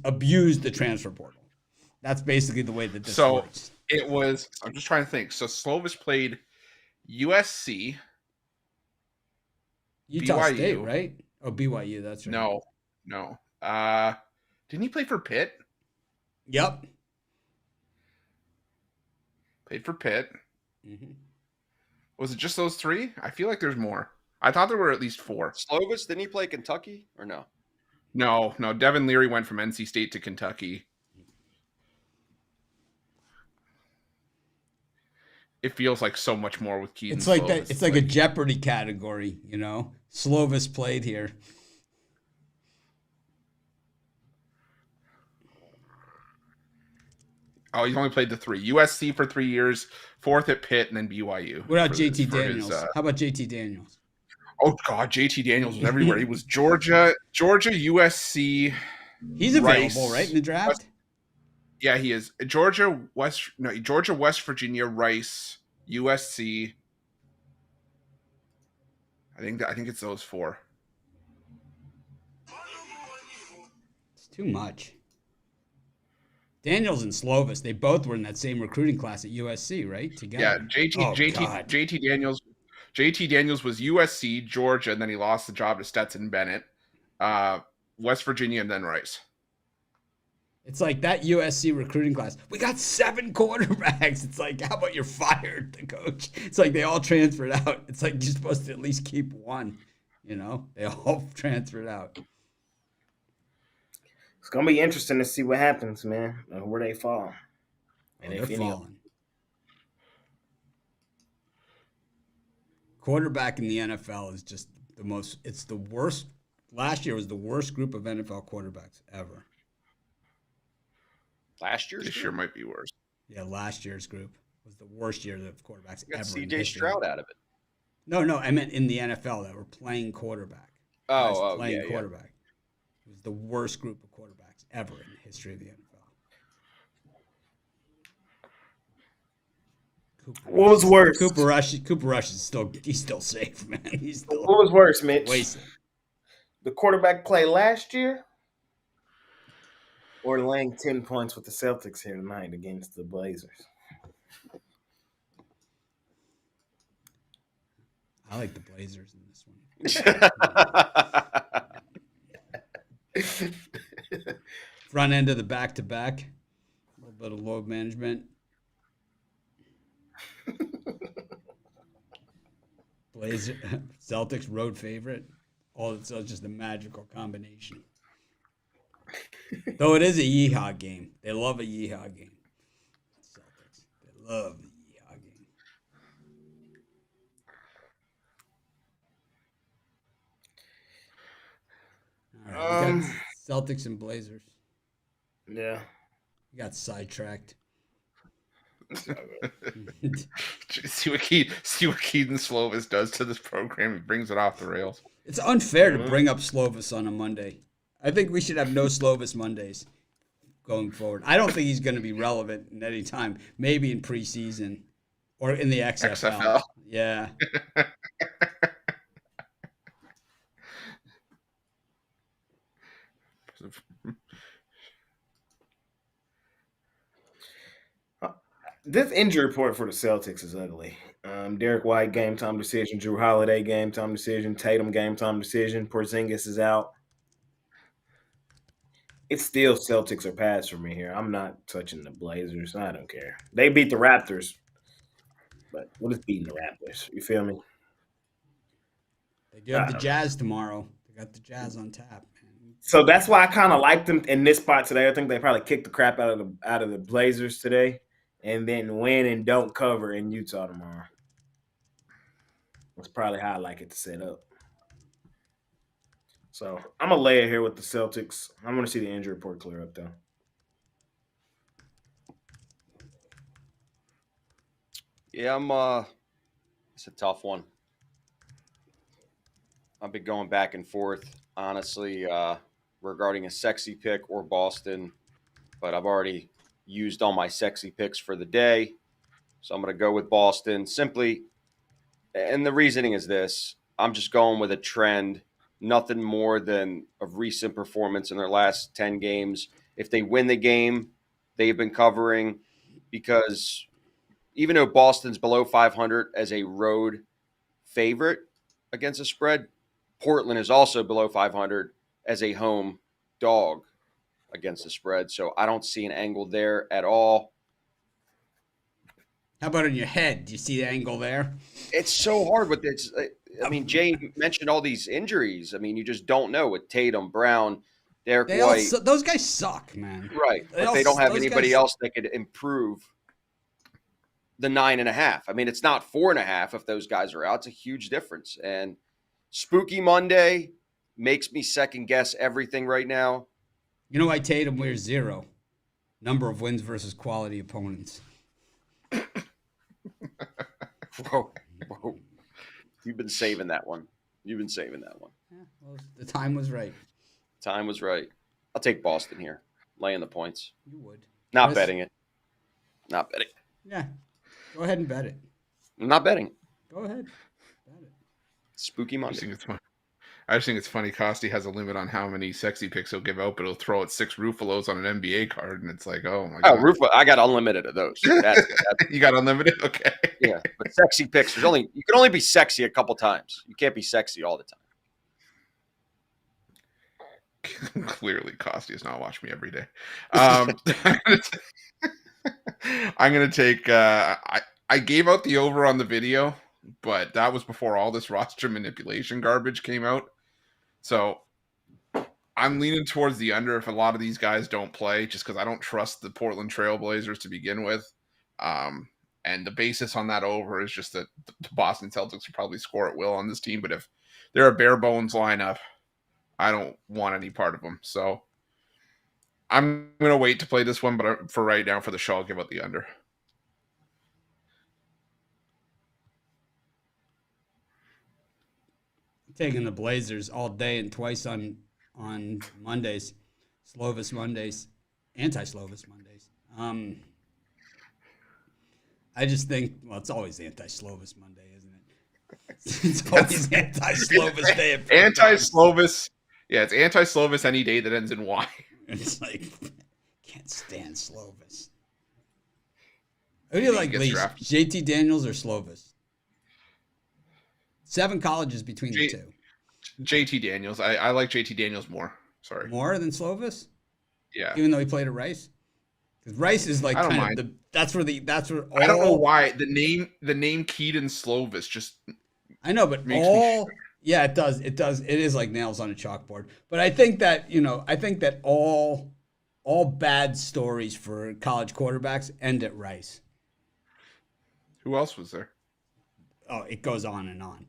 abused the transfer portal. That's basically the way that this works.
It was. I'm just trying to think. So Slovis played USC,
Utah
BYU.
State, right? Oh, BYU. That's right.
No. Didn't he play for Pitt?
Yep.
Played for Pitt.
Mm-hmm.
Was it just those 3? I feel like there's more. I thought there were at least 4.
Slovis, didn't he play Kentucky or no?
No. Devin Leary went from NC State to Kentucky. It feels like so much more with Keaton.
It's like that. It's like a Jeopardy category, you know. Slovis played here.
Oh, he's only played the 3. USC for 3 years, 4th at Pitt, and then BYU.
What about JT Daniels? How about JT Daniels?
Oh God, JT Daniels was everywhere. He was Georgia, USC.
He's available, right, in the draft?
Yeah, he is. Georgia, West Virginia, Rice, USC. I think it's those 4.
It's too much. Daniels and Slovis, they both were in that same recruiting class at USC, right? Together.
Yeah, JT Daniels was USC, Georgia, and then he lost the job to Stetson Bennett, West Virginia, and then Rice.
It's like that USC recruiting class. We got 7 quarterbacks. It's like, how about you're fired, the coach? It's like they all transferred out. It's like you're supposed to at least keep one. You know, they all transferred out.
It's gonna be interesting to see what happens, man. Where they fall, and
They're falling. Quarterback in the NFL is just the most. It's the worst. Last year was the worst group of NFL quarterbacks ever.
Last year's
this year might be worse.
Yeah, last year's group was the worst year of quarterbacks
got
ever.
CJ Stroud out of it.
No, I meant in the NFL that were playing quarterback. Playing quarterback. It was the worst group of quarterbacks ever in the history of the NFL.
What was worse?
Cooper Rush is still safe, man.
What was worse, Mitch?
Wasted.
The quarterback play last year, or laying 10 points with the Celtics here tonight against the Blazers?
I like the Blazers in this one. Front end of the back-to-back. A little bit of load management. Celtics road favorite. It's just a magical combination. Though it is a yeehaw game. They love a yeehaw game. Celtics. They love the yeehaw game. All right, we got Celtics and Blazers.
Yeah.
We got sidetracked.
see what Keaton Slovis does to this program. He brings it off the rails.
It's unfair to bring up Slovis on a Monday. I think we should have no Slovis Mondays going forward. I don't think he's going to be relevant in any time. Maybe in preseason or in the XFL. Yeah.
This injury report for the Celtics is ugly. Derek White, game time decision. Drew Holiday, game time decision. Tatum, game time decision. Porzingis is out. It's still Celtics or pass for me here. I'm not touching the Blazers. I don't care. They beat the Raptors, but we're just beating the Raptors. You feel me?
They do have the Jazz tomorrow. They got the Jazz on tap, man.
So that's why I kind of liked them in this spot today. I think they probably kicked the crap out of the Blazers today, and then win and don't cover in Utah tomorrow. That's probably how I like it to set up. So I'm going to lay it here with the Celtics. I'm going to see the injury report clear up, though.
Yeah, it's a tough one. I've been going back and forth, honestly, regarding a sexy pick or Boston, but I've already used all my sexy picks for the day. So I'm going to go with Boston simply. And the reasoning is this. I'm just going with a trend. Nothing more than a recent performance in their last 10 games. If they win the game, they've been covering, because even though Boston's below 500 as a road favorite against the spread, Portland is also below 500 as a home dog against the spread. So I don't see an angle there at all.
How about in your head? Do you see the angle there?
It's so hard with this. I mean, Jay mentioned all these injuries. I mean, you just don't know with Tatum, Brown, Derek White.
Those guys suck, man.
Right. But they don't have anybody else that could improve the 9.5. I mean, it's not 4.5 if those guys are out. It's a huge difference. And Spooky Monday makes me second guess everything right now.
You know why Tatum wears 0? Number of wins versus quality opponents.
Whoa. You've been saving that one.
Yeah, well, the time was right.
Time was right. I'll take Boston here. Laying the points.
You would.
Not betting it.
Yeah. Go ahead and bet it.
I'm not betting.
Go ahead. Bet it.
Spooky Monday.
I just think it's funny. Costi has a limit on how many sexy picks he'll give out, but he'll throw out 6 Ruffalos on an NBA card, and it's like, oh my god.
Oh, Ruffolo, I got unlimited of those. That's
You got unlimited? Okay.
Yeah, but sexy picks, you can only be sexy a couple times. You can't be sexy all the time.
Clearly, Costi has not watched me every day. I'm going to take. I gave out the over on the video, but that was before all this roster manipulation garbage came out. So I'm leaning towards the under if a lot of these guys don't play, just because I don't trust the Portland Trailblazers to begin with. And the basis on that over is just that the Boston Celtics will probably score at will on this team. But if they're a bare bones lineup, I don't want any part of them. So I'm going to wait to play this one, but for right now, for the show, I'll give out the under.
Taking the Blazers all day and twice on Mondays, Slovis Mondays, anti-Slovis Mondays. I just think, well, it's always anti-Slovis Monday, isn't it? It's always anti-Slovis day.
Anti-Slovis. Yeah, it's anti-Slovis any day that ends in Y.
It's like, can't stand Slovis. Who do you like least, JT Daniels or Slovis? 7 colleges between the two.
JT Daniels. I like JT Daniels more. Sorry.
More than Slovis?
Yeah.
Even though he played at Rice? Because Rice is like kind of that's where all,
I don't know why the name Keaton Slovis just
I know, but all yeah, it does. It is like nails on a chalkboard. But I think that, all bad stories for college quarterbacks end at Rice.
Who else was there?
Oh, it goes on and on.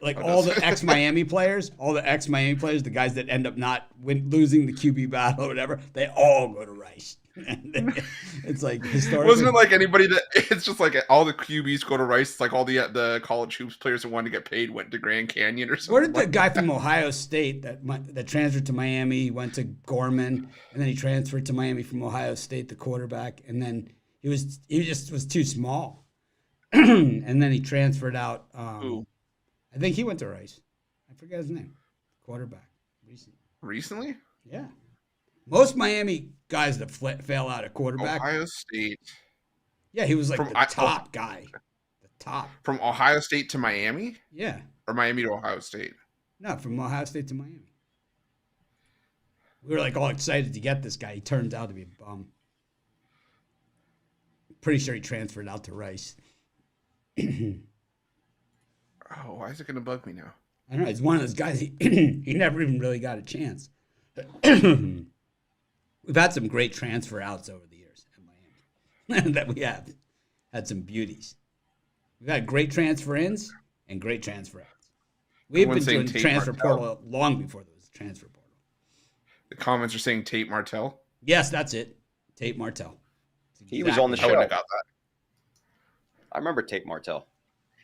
Like all the ex-Miami players, the guys that end up not losing the QB battle or whatever, they all go to Rice. It's like historically.
Wasn't it like anybody that it's just like all the QBs go to Rice? It's like all the college hoops players that wanted to get paid went to Grand Canyon or something.
Where did the guy from Ohio State that transferred to Miami, he went to Gorman, and then he transferred to Miami from Ohio State, the quarterback, and then he just was too small, and then he transferred out. I think he went to Rice. I forget his name. Quarterback.
Recently?
Yeah. Most Miami guys that fail out at quarterback.
Ohio State.
Yeah, he was like the top guy. The top.
From Ohio State to Miami?
Yeah.
Or Miami to Ohio State?
No, from Ohio State to Miami. We were like all excited to get this guy. He turned out to be a bum. Pretty sure he transferred out to Rice.
Oh, why is it going to bug me now?
I don't know. He's one of those guys. He never even really got a chance. We've had some great transfer outs over the years at Miami that we have had some beauties. We've had great transfer ins and great transfer outs. We've been doing transfer portal long before there was a transfer portal.
The comments are saying Tate Martell.
Yes, that's it. Tate Martell.
He was on the show.
I would have got that.
I remember Tate Martell.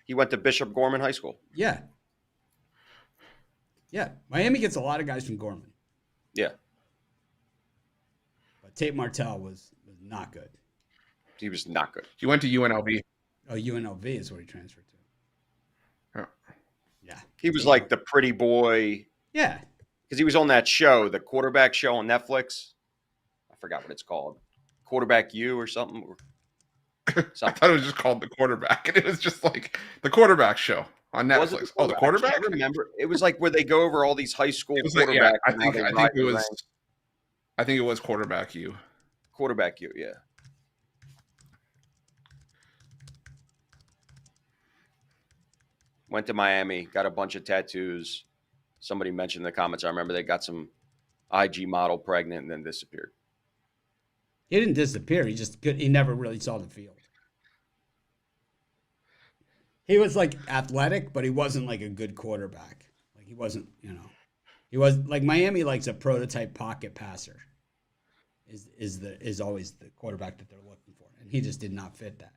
He went to Bishop Gorman High School.
Yeah. Yeah. Miami gets a lot of guys from Gorman.
Yeah.
But Tate Martell was not good.
He was not good.
He went to UNLV.
Oh, UNLV is where he transferred to.
Oh.
Yeah.
He was like the pretty boy.
Yeah.
Because he was on that show, the quarterback show on Netflix. I forgot what it's called. Quarterback U or something.
I thought it was just called The Quarterback, and it was just like The Quarterback Show on Netflix. The Quarterback?
I remember. It was like where they go over all these high school quarterbacks.
I think it was Quarterback U.
Quarterback U, yeah. Went to Miami, got a bunch of tattoos. Somebody mentioned in the comments, I remember they got some IG model pregnant and then disappeared.
He didn't disappear. He never really saw the field. He was like athletic, but he wasn't like a good quarterback. Like he wasn't, he was like Miami likes a prototype pocket passer. Is always the quarterback that they're looking for, and he just did not fit that.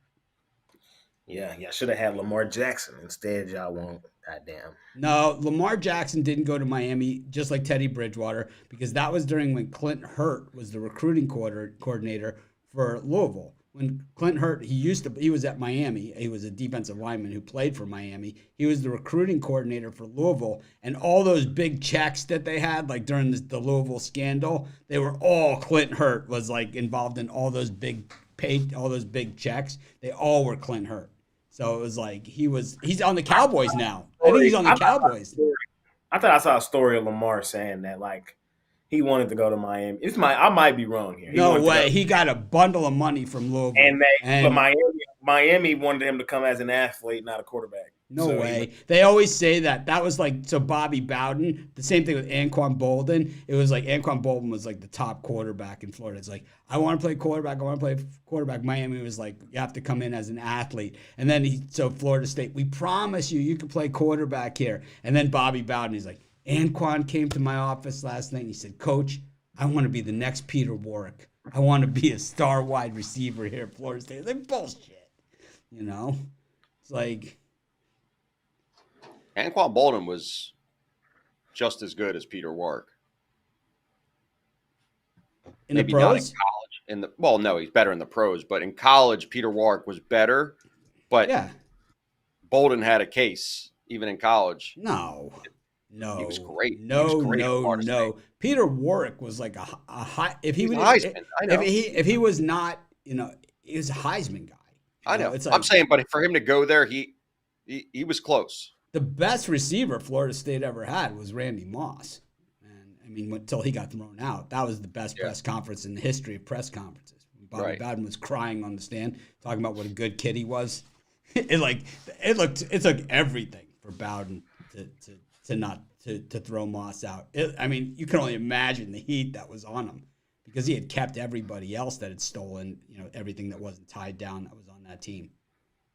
Yeah, y'all should have had Lamar Jackson. Instead, y'all won't. Goddamn.
No, Lamar Jackson didn't go to Miami, just like Teddy Bridgewater, because that was during when Clint Hurt was the recruiting coordinator for Louisville. when Clint Hurt, he was at Miami. He was a defensive lineman who played for Miami. He was the recruiting coordinator for Louisville, and all those big checks that they had, like during the Louisville scandal, they were all Clint Hurt was like involved in all those big checks. They all were Clint Hurt. So it was like he's on the Cowboys now. I think he's on the Cowboys.
I thought I saw a story of Lamar saying that like he wanted to go to Miami. I might be wrong here.
No way. He got a bundle of money from Louisville.
But Miami wanted him to come as an athlete, not a quarterback.
No way. They always say that. That was like, so Bobby Bowden, the same thing with Anquan Bolden. It was like Anquan Bolden was like the top quarterback in Florida. It's like, I want to play quarterback. Miami was like, you have to come in as an athlete. And then so Florida State, we promise you can play quarterback here. And then Bobby Bowden, he's like, Anquan came to my office last night and he said, Coach, I want to be the next Peter Warwick. I want to be a star wide receiver here at Florida State. It's like bullshit. It's like.
Anquan Bolden was just as good as Peter Warwick.
In
Maybe
the pros?
not in college. No, he's better in the pros. But in college, Peter Warwick was better. But
yeah.
Bolden had a case, even in college.
No.
He was great.
No. Peter Warwick was like a high. If he was
Heisman, I know.
If he was not, he was a Heisman guy.
I know.
It's like,
I'm saying, but for him to go there, he was close.
The best receiver Florida State ever had was Randy Moss. And I mean, until he got thrown out, that was the best press conference in the history of press conferences. Bobby Bowden was crying on the stand, talking about what a good kid he was. It took everything for Bowden to throw Moss out. I mean, you can only imagine the heat that was on him because he had kept everybody else that had stolen, everything that wasn't tied down that was on that team.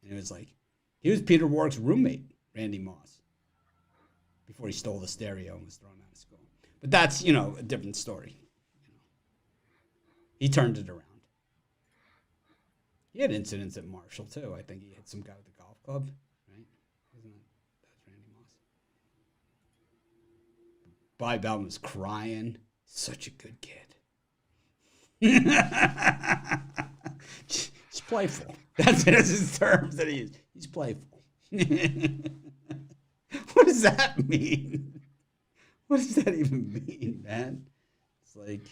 And it was like, he was Peter Warwick's roommate, Randy Moss, before he stole the stereo and was thrown out of school. But that's, a different story. He turned it around. He had incidents at Marshall, too. I think he hit some guy with a golf club, right? That's Randy Moss. Bobby Bowden was crying. Such a good kid. He's playful. That's his terms that he is. He's playful. What does that mean? What does that even mean, man? It's like,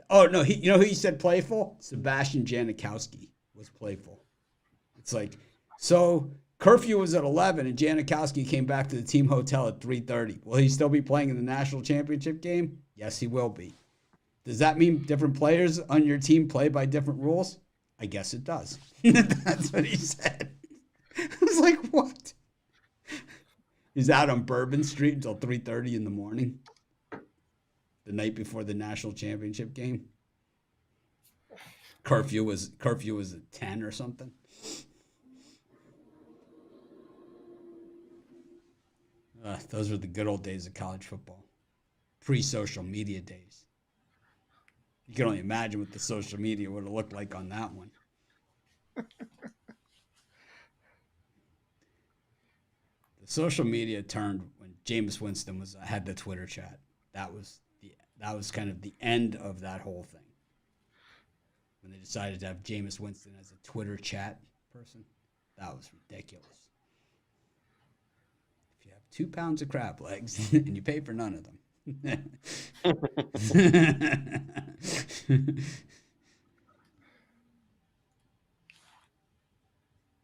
oh no, who he said playful? Sebastian Janikowski was playful. It's like, so curfew was at 11 and Janikowski came back to the team hotel at 3:30. Will he still be playing in the national championship game? Yes, he will be. Does that mean different players on your team play by different rules? I guess it does. That's what he said. I was like, what? He's out on Bourbon Street until 3:30 in the morning, the night before the national championship game. Curfew was at 10 or something. Those were the good old days of college football, pre-social media days. You can only imagine what the social media would have looked like on that one. The social media turned when Jameis Winston had the Twitter chat. That was kind of the end of that whole thing. When they decided to have Jameis Winston as a Twitter chat person, that was ridiculous. If you have 2 pounds of crab legs and you pay for none of them.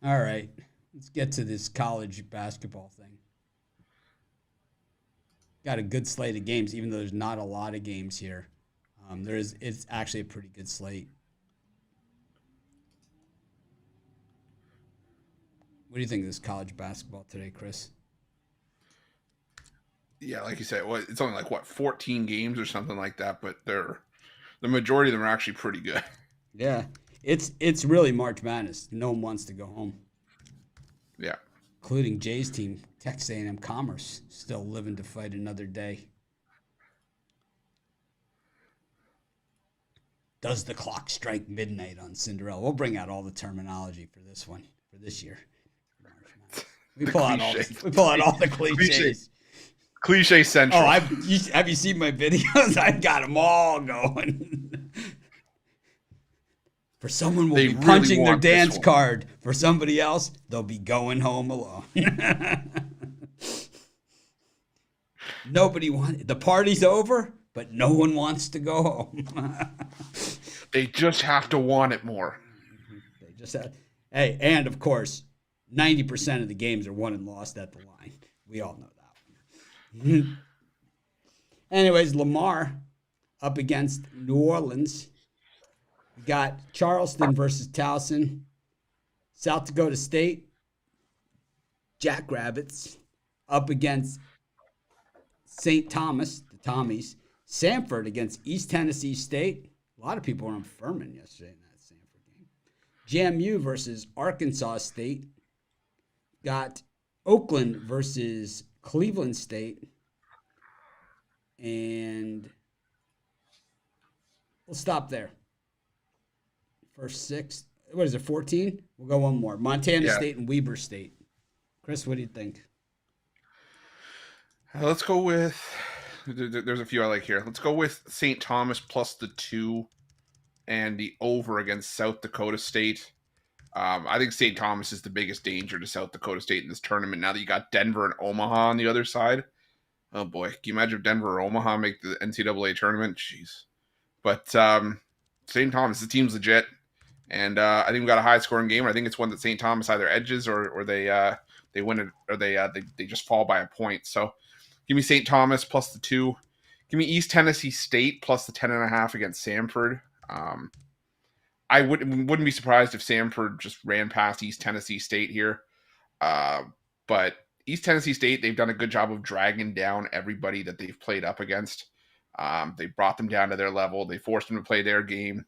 All right, let's get to this college basketball thing. Got a good slate of games, even though there's not a lot of games here. It's actually a pretty good slate. What do you think of this college basketball today, Chris?
Yeah, like you said, it's only like 14 games or something like that, but the majority of them are actually pretty good.
Yeah, it's really March Madness. No one wants to go home.
Yeah,
including Jay's team, Texas A&M Commerce, still living to fight another day. Does the clock strike midnight on Cinderella? We'll bring out all the terminology for this one for this year. We pull out all the cliches.
Cliche central.
Oh, have you seen my videos? I got them all going. For someone will
They
be
really
punching their
want this
dance
one.
card. For somebody else, they'll be going home alone. Nobody wants the party's over, but no one wants to go home.
They just have to want it more.
They just have, hey, and of course, 90% of the games are won and lost at the line. We all know that one. Anyways, Lamar up against New Orleans. We got Charleston versus Towson. South Dakota State, Jackrabbits, up against St. Thomas, the Tommies. Samford against East Tennessee State. A lot of people were on Furman yesterday in that Samford game. JMU versus Arkansas State. Got Oakland versus Cleveland State. And we'll stop there. First 6. What is it, 14? We'll go one more. Montana State and Weber State. Chris, what do you think?
Let's go with, there's a few I like here. Let's go with St. Thomas plus the 2 and the over against South Dakota State. I think St. Thomas is the biggest danger to South Dakota State in this tournament. Now that you got Denver and Omaha on the other side. Oh boy, can you imagine if Denver or Omaha make the NCAA tournament? Jeez. But St. Thomas, the team's legit. And I think we got a high-scoring game. I think it's one that St. Thomas either edges or they win it, or they just fall by a point. So give me St. Thomas plus the 2. Give me East Tennessee State plus the 10.5 against Samford. I wouldn't be surprised if Samford just ran past East Tennessee State here. But East Tennessee State, they've done a good job of dragging down everybody that they've played up against. They brought them down to their level. They forced them to play their game.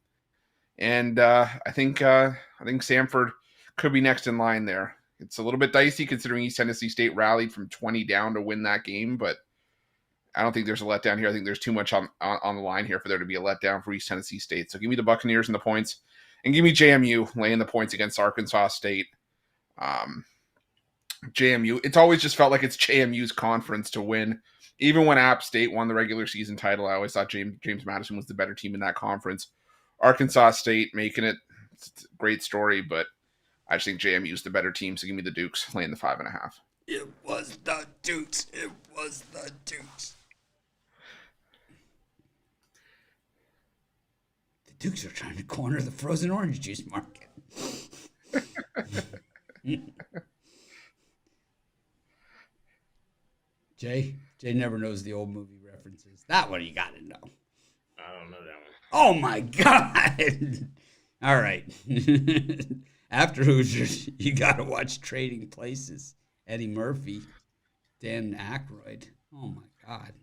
And I think Samford could be next in line there. It's a little bit dicey considering East Tennessee State rallied from 20 down to win that game, but I don't think there's a letdown here. I think there's too much on the line here for there to be a letdown for East Tennessee State. So give me the Buccaneers and the points, and give me JMU laying the points against Arkansas State. JMU, it's always just felt like it's JMU's conference to win. Even when App State won the regular season title, I always thought James Madison was the better team in that conference. Arkansas State making it, it's a great story, but I just think JMU is the better team, so give me the Dukes laying the 5.5.
It was the Dukes. It was the Dukes. The Dukes are trying to corner the frozen orange juice market. Jay never knows the old movie references. That one you got to know.
I don't know that one.
Oh my God! All right. After Hoosiers, you got to watch Trading Places. Eddie Murphy, Dan Aykroyd. Oh my God.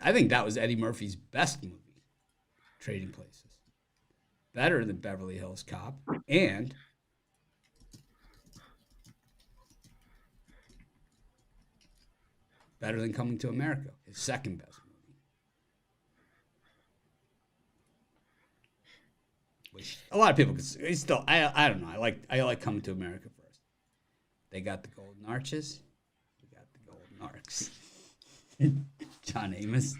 I think that was Eddie Murphy's best movie, Trading Places. Better than Beverly Hills Cop, and better than Coming to America, his second best movie. Which a lot of people could say. Still, I don't know. I like Coming to America first. They got the golden arches. We got the golden arcs. John Amos.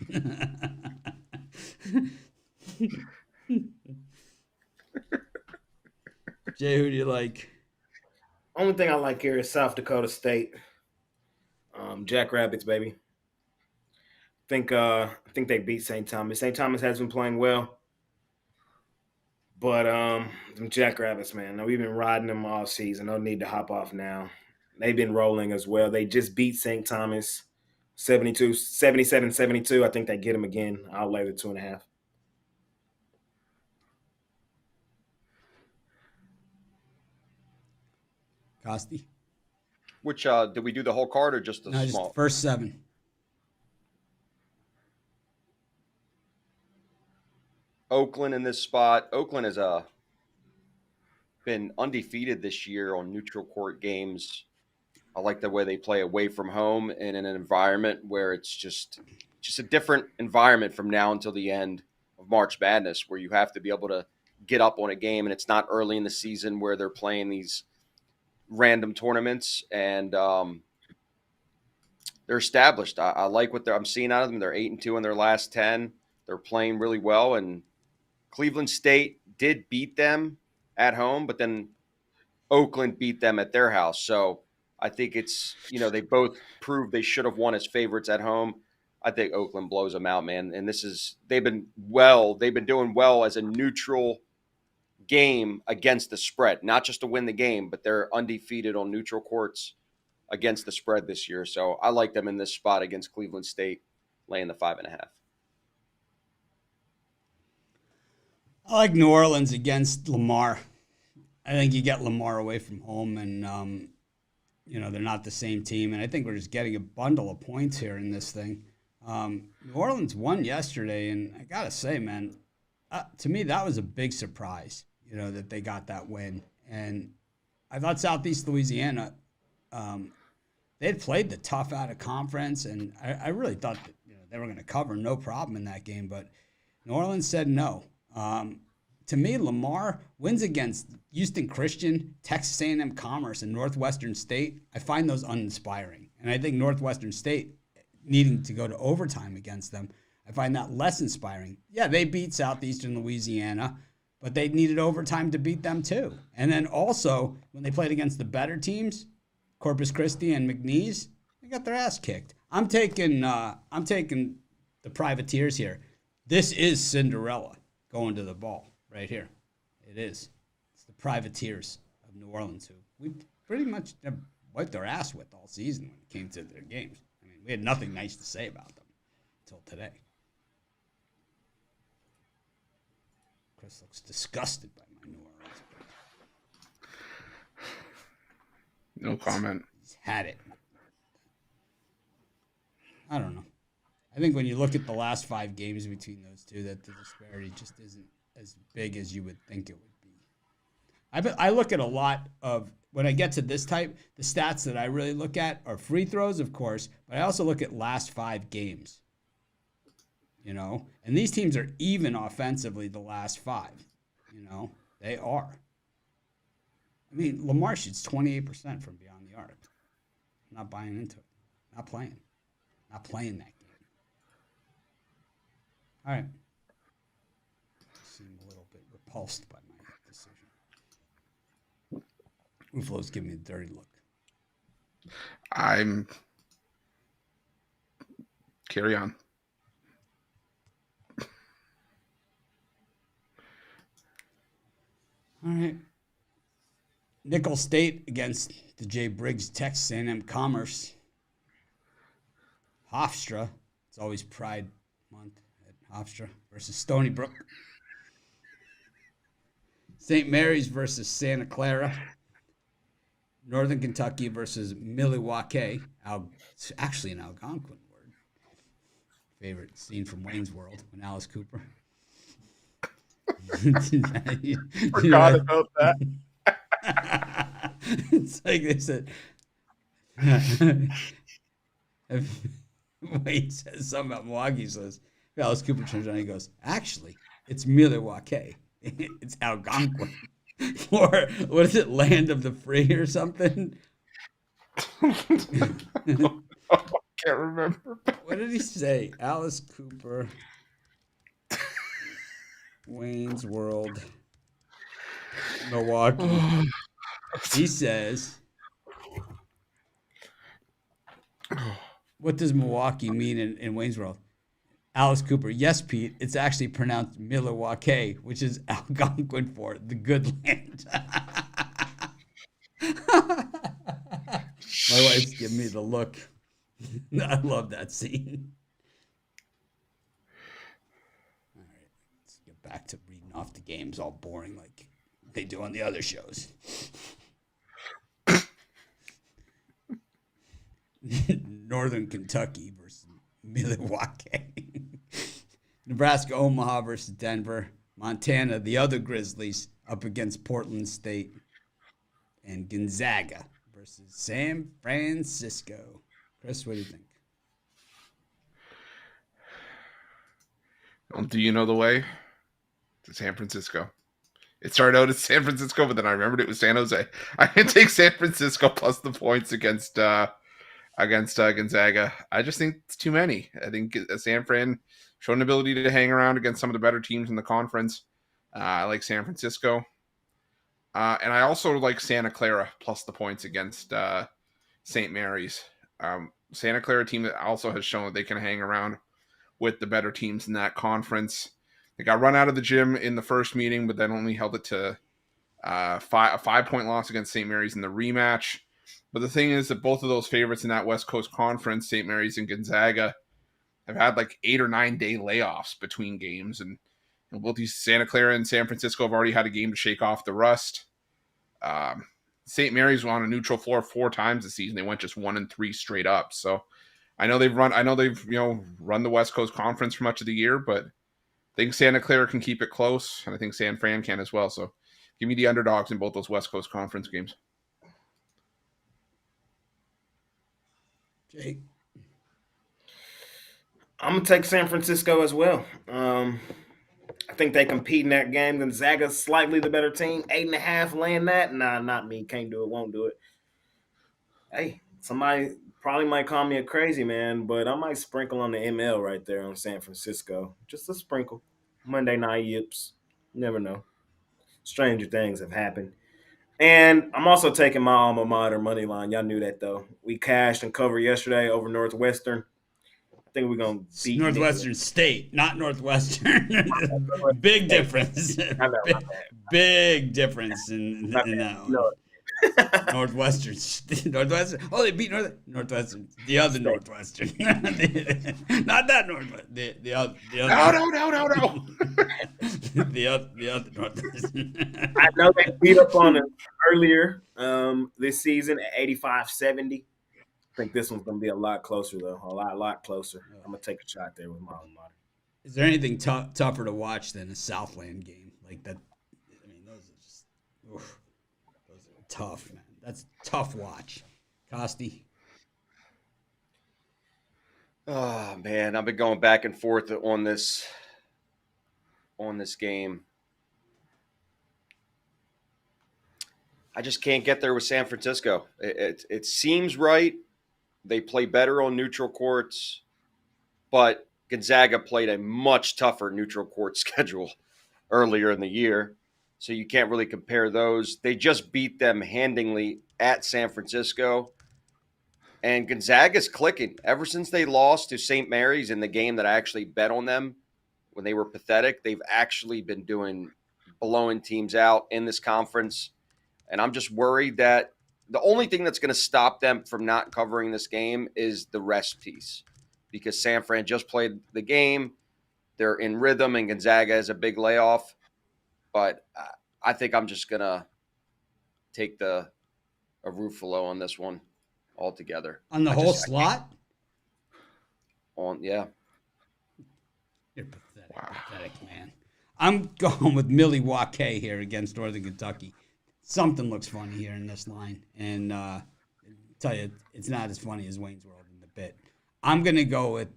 Jay, who do you like?
Only thing I like here is South Dakota State. Jackrabbits, baby. I think they beat St. Thomas. St. Thomas has been playing well. But them Jackrabbits, man. Now, we've been riding them all season. No need to hop off now. They've been rolling as well. They just beat St. Thomas 77-72. I think they get them again. I'll lay the 2.5.
Costi?
Which did we do the whole card or just the
No,
small?
just first 7.
Oakland in this spot. Oakland has been undefeated this year on neutral court games. I like the way they play away from home and in an environment where it's just a different environment from now until the end of March Madness, where you have to be able to get up on a game, and it's not early in the season where they're playing these random tournaments, and they're established. I like what I'm seeing out of them. They're 8-2 in their last 10. They're playing really well, and Cleveland State did beat them at home, but then Oakland beat them at their house. So I think it's, they both proved they should have won as favorites at home. I think Oakland blows them out, man. And they've been doing well as a neutral game against the spread, not just to win the game, but they're undefeated on neutral courts against the spread this year. So I like them in this spot against Cleveland State, laying the 5.5.
I like New Orleans against Lamar. I think you get Lamar away from home, and they're not the same team. And I think we're just getting a bundle of points here in this thing. New Orleans won yesterday, and I gotta say, man, to me that was a big surprise. That they got that win, and I thought Southeast Louisiana, they had played the tough out of conference, and I really thought that they were going to cover no problem in that game, but New Orleans said no. To me, Lamar wins against Houston Christian, Texas A&M Commerce, and Northwestern State. I find those uninspiring, and I think Northwestern State needing to go to overtime against them, I find that less inspiring. Yeah, they beat Southeastern Louisiana, but they needed overtime to beat them too. And then also, when they played against the better teams, Corpus Christi and McNeese, they got their ass kicked. I'm taking the Privateers here. This is Cinderella going to the ball right here. It is. It's the Privateers of New Orleans, who we pretty much wiped their ass with all season when it came to their games. I mean, we had nothing nice to say about them until today. Chris looks disgusted by my New Orleans pick.
No comment.
He's had it. I don't know. I think when you look at the last 5 games between those two, that the disparity just isn't as big as you would think it would be. I look at a lot of, when I get to this type, the stats that I really look at are free throws, of course, but I also look at last 5 games. And these teams are even offensively the last 5. They are. I mean, Lamar shoots 28% from beyond the arc. I'm not buying into it. Not playing that game. All right. Seem a little bit repulsed by my decision. Ruffolo's giving me a dirty look.
Carry on.
All right. Nickel State against the J. Briggs, Texas A&M Commerce. Hofstra. It's always Pride Month at Hofstra versus Stony Brook. St. Mary's versus Santa Clara. Northern Kentucky versus Milwaukee. It's actually an Algonquin word. Favorite scene from Wayne's World when Alice Cooper.
Forgot about that.
It's like they said. Wayne says something about Milwaukee. Says Alice Cooper turns around and he goes, "Actually, it's Milwaukee. It's Algonquin." Or what is it, Land of the Free or something?
I can't remember.
What did he say? Alice Cooper, Wayne's World, Milwaukee. He says, what does Milwaukee mean in Wayne's World? Alice Cooper, yes, Pete, it's actually pronounced Milwaukee, which is Algonquin for the good land. My wife's giving me the look. I love that scene. All right, let's get back to reading off the games, all boring like they do on the other shows. Northern Kentucky versus Milwaukee. Nebraska, Omaha versus Denver. Montana, the other Grizzlies, up against Portland State. And Gonzaga versus San Francisco. Chris, what do you think?
Well, do you know the way to San Francisco? It started out as San Francisco, but then I remembered it was San Jose. I can take San Francisco plus the points against Gonzaga. I just think it's too many. I think San Fran shown an ability to hang around against some of the better teams in the conference. I like San Francisco. And I also like Santa Clara plus the points against St. Mary's. Santa Clara team that also has shown that they can hang around with the better teams in that conference. They got run out of the gym in the first meeting, but then only held it to a 5-point loss against St. Mary's in the rematch. But the thing is that both of those favorites in that West Coast Conference, St. Mary's and Gonzaga, have had like 8 or 9 day layoffs between games. And both these Santa Clara and San Francisco have already had a game to shake off the rust. St. Mary's were on a neutral floor 4 times this season. They went just 1-3 straight up. So I know they've run the West Coast Conference for much of the year, but I think Santa Clara can keep it close, and I think San Fran can as well. So give me the underdogs in both those West Coast Conference games.
Jake?
I'm going to take San Francisco as well. I think they compete in that game. Gonzaga's slightly the better team. 8.5 laying that? Nah, not me. Can't do it. Won't do it. Hey, somebody probably might call me a crazy man, but I might sprinkle on the ML right there on San Francisco. Just a sprinkle. Monday night yips. You never know. Stranger things have happened. And I'm also taking my alma mater money line. Y'all knew that, though. We cashed and covered yesterday over Northwestern. I think we're going to beat
Northwestern State, not Northwestern. Big difference. Big difference in that one. Northwestern. Oh, they beat Northwestern. The other Northwestern. Not that Northwestern. The other.
No.
The other Northwestern.
I know they beat up on us earlier this season at 85-70. I think this one's going to be a lot closer, though. A lot closer. I'm going to take a shot there with my alma mater.
Is there anything tougher to watch than a Southland game like that? I mean, those are just those are tough, man. That's tough watch. Costi?
Oh, man, I've been going back and forth on this game. I just can't get there with San Francisco. It seems right. They play better on neutral courts, but Gonzaga played a much tougher neutral court schedule earlier in the year, so you can't really compare those. They just beat them handily at San Francisco, and Gonzaga's clicking. Ever since they lost to St. Mary's in the game that I actually bet on them when they were pathetic, they've actually been blowing teams out in this conference, and I'm just worried that the only thing that's going to stop them from not covering this game is the rest piece, because San Fran just played the game. They're in rhythm, and Gonzaga has a big layoff. But I think I'm just going to take a Ruffolo on this one altogether.
On the whole slot?
Yeah.
You're pathetic, pathetic, man. I'm going with Milwaukee here against Northern Kentucky. Something looks funny here in this line, and I tell you, it's not as funny as Wayne's World in the bit. I'm gonna go with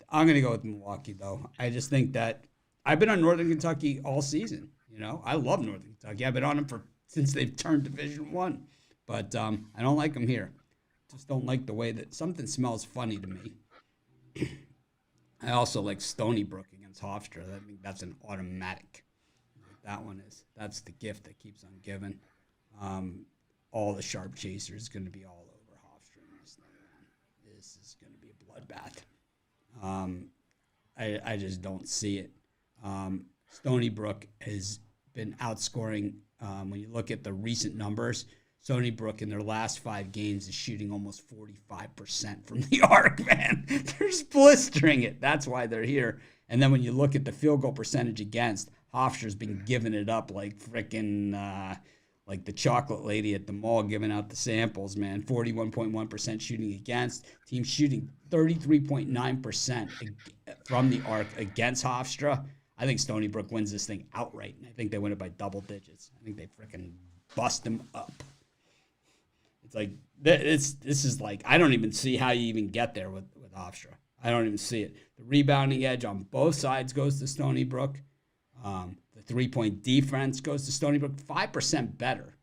Milwaukee, though. I just think that I've been on Northern Kentucky all season. You know, I love Northern Kentucky. I've been on them since they've turned Division I, but I don't like them here. Just don't like the way that something smells funny to me. I also like Stony Brook against Hofstra. I think that's an automatic. That's the gift that keeps on giving. All the sharp chasers going to be all over Hofstra in this thing, man. This is going to be a bloodbath. I just don't see it. Stony Brook has been outscoring. When you look at the recent numbers, Stony Brook in their last 5 games is shooting almost 45% from the arc, man. They're just blistering it. That's why they're here. And then when you look at the field goal percentage against, Hofstra's been giving it up like frickin' like the chocolate lady at the mall giving out the samples, man. 41.1% shooting against. Team shooting 33.9% from the arc against Hofstra. I think Stony Brook wins this thing outright, and I think they win it by double digits. I think they frickin' bust them up. It's like this is like, I don't even see how you even get there with Hofstra. I don't even see it. The rebounding edge on both sides goes to Stony Brook. The 3-point defense goes to Stony Brook. 5% better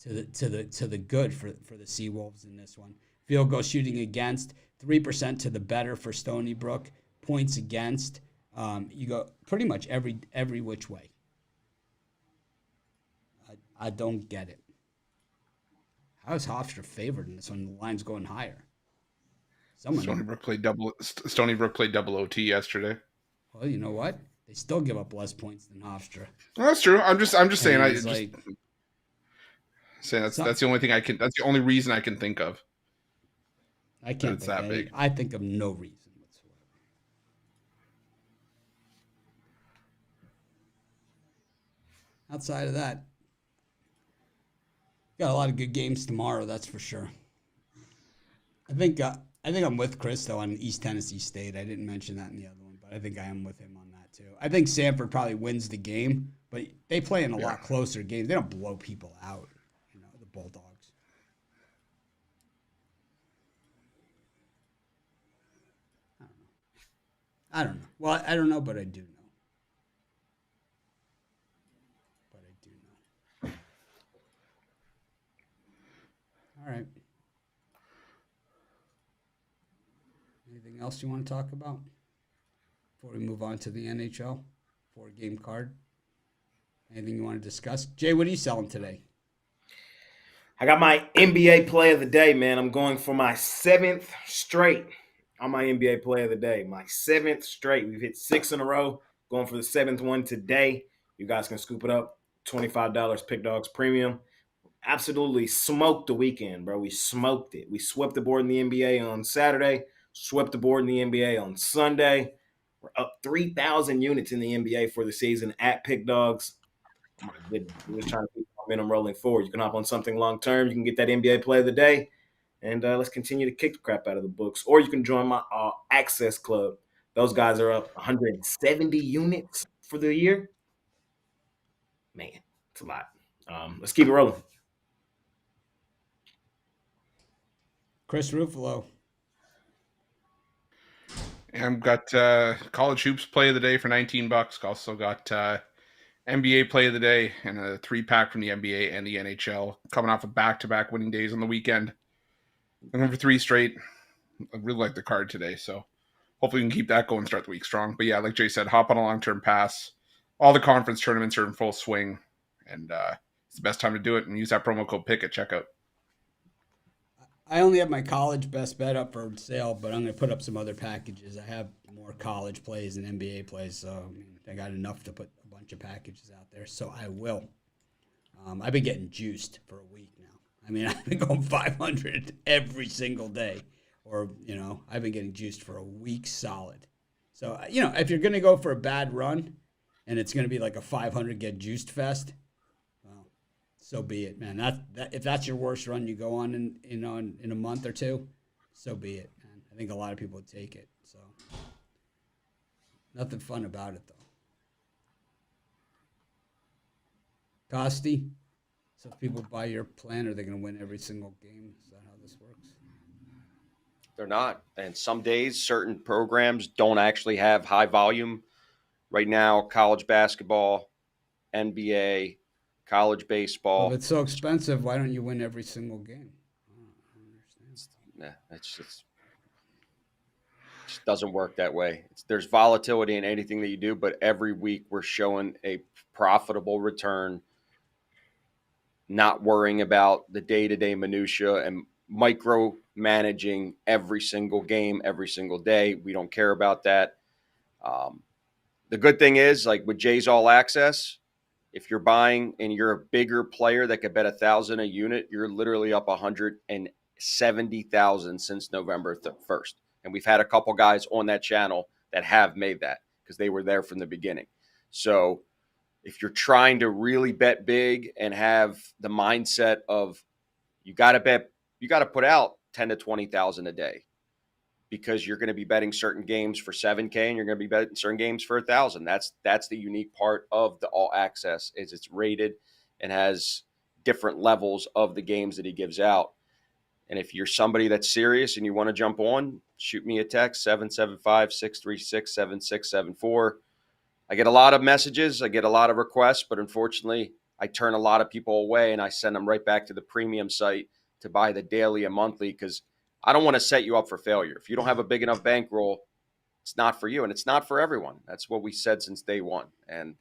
to the good for the Seawolves in this one. Field goal shooting against 3% to the better for Stony Brook. Points against You go pretty much every which way. I don't get it. How is Hofstra favored in this when the line's going higher?
Stony Brook played double OT yesterday.
Well, you know what? They still give up less points than Hofstra.
Well, that's true. I'm just saying. That's the only thing I can. That's the only reason I can think of.
I can't. It's that big. I think of no reason whatsoever. Outside of that, got a lot of good games tomorrow. That's for sure. I think I'm with Chris though on East Tennessee State. I didn't mention that in the other one, but I think I am with him on that too. I think Sanford probably wins the game, but they play in a lot closer games. They don't blow people out. The Bulldogs. I don't know. Well, I don't know, but I do know. All right. Anything else you want to talk about before we move on to the NHL 4-game card? Anything you want to discuss? Jay, what are you selling today?
I got my NBA play of the day, man. I'm going for my 7th straight on my NBA play of the day. My 7th straight. We've hit 6 in a row. Going for the 7th one today. You guys can scoop it up. $25 Pick Dogs Premium. Absolutely smoked the weekend, bro. We smoked it. We swept the board in the NBA on Saturday. Swept the board in the NBA on Sunday. We're up 3,000 units in the NBA for the season at Pick Dogs. My goodness. We're just trying to keep momentum rolling forward. You can hop on something long-term. You can get that NBA play of the day. And let's continue to kick the crap out of the books. Or you can join my Access Club. Those guys are up 170 units for the year. Man, it's a lot. Let's keep it rolling.
Chris Ruffolo.
I've got college hoops play of the day for $19. Also got NBA play of the day and a 3-pack from the NBA and the NHL. Coming off of back-to-back winning days on the weekend. I'm going for 3 straight. I really like the card today, so hopefully we can keep that going, start the week strong. But yeah, like Jay said, hop on a long-term pass. All the conference tournaments are in full swing, and it's the best time to do it. And use that promo code PICK at checkout.
I only have my college best bet up for sale, but I'm going to put up some other packages. I have more college plays and NBA plays, so I got enough to put a bunch of packages out there, so I will. I've been getting juiced for a week now. I've been going 500 every single day, or, I've been getting juiced for a week solid. So, if you're going to go for a bad run and it's going to be like a 500 get juiced fest, so be it, man. If that's your worst run you go on in a month or two, so be it, man. I think a lot of people would take it. So nothing fun about it though. Costi, so if people buy your plan, are they going to win every single game? Is that how this works?
They're not. And some days, certain programs don't actually have high volume. Right now, college basketball, NBA, college baseball.
Well, if it's so expensive, why don't you win every single game? I don't understand.
Yeah, it just doesn't work that way. There's volatility in anything that you do, but every week we're showing a profitable return, not worrying about the day-to-day minutia and micromanaging every single game, every single day. We don't care about that. The good thing is, like with Jay's All Access, if you're buying and you're a bigger player that could bet 1,000 a unit, you're literally up 170,000 since November 1st. And we've had a couple guys on that channel that have made that because they were there from the beginning. So if you're trying to really bet big and have the mindset of you got to put out 10 to 20,000 a day, because you're going to be betting certain games for 7K and you're going to be betting certain games for 1,000. That's the unique part of the All Access, is it's rated and has different levels of the games that he gives out. And if you're somebody that's serious and you want to jump on, shoot me a text, 775-636-7674. I get a lot of messages. I get a lot of requests, but unfortunately, I turn a lot of people away and I send them right back to the premium site to buy the daily and monthly, because I don't want to set you up for failure. If you don't have a big enough bankroll, it's not for you, and it's not for everyone. That's what we said since day one. And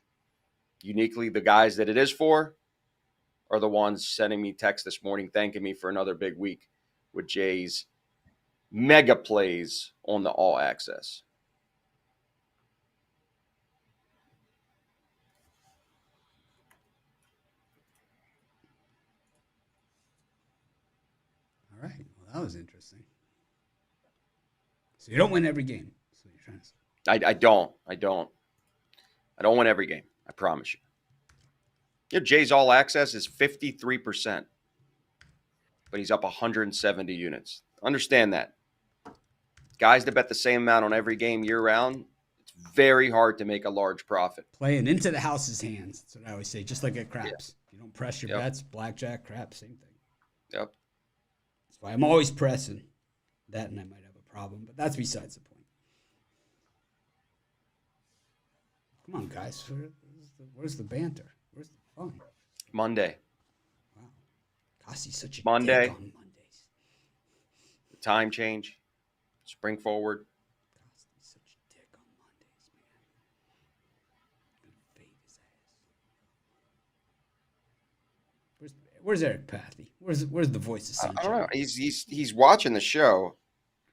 uniquely, the guys that it is for are the ones sending me text this morning thanking me for another big week with Jay's mega plays on the All Access.
All right. Well, that was interesting. So you don't win every game. That's what you're trying to say.
I don't win every game. I promise you. Jay's All Access is 53%, but he's up 170 units. Understand that. Guys that bet the same amount on every game year round, it's very hard to make a large profit.
Playing into the house's hands. That's what I always say. Just like at craps.
Yeah.
You don't press your bets, blackjack, craps, same thing.
Yep.
That's why I'm always pressing. That and I might have a problem, but that's besides the point. Come on, guys. Where's the banter? Where's the fun?
Monday.
Wow. Costy's such a
Monday.
dick on Mondays.
The time change. Spring forward.
Costy's such a dick on Mondays, man. Gonna fade his ass. Where's Eric Pathy? Where's the voice of sunshine?
I don't know. He's watching the show.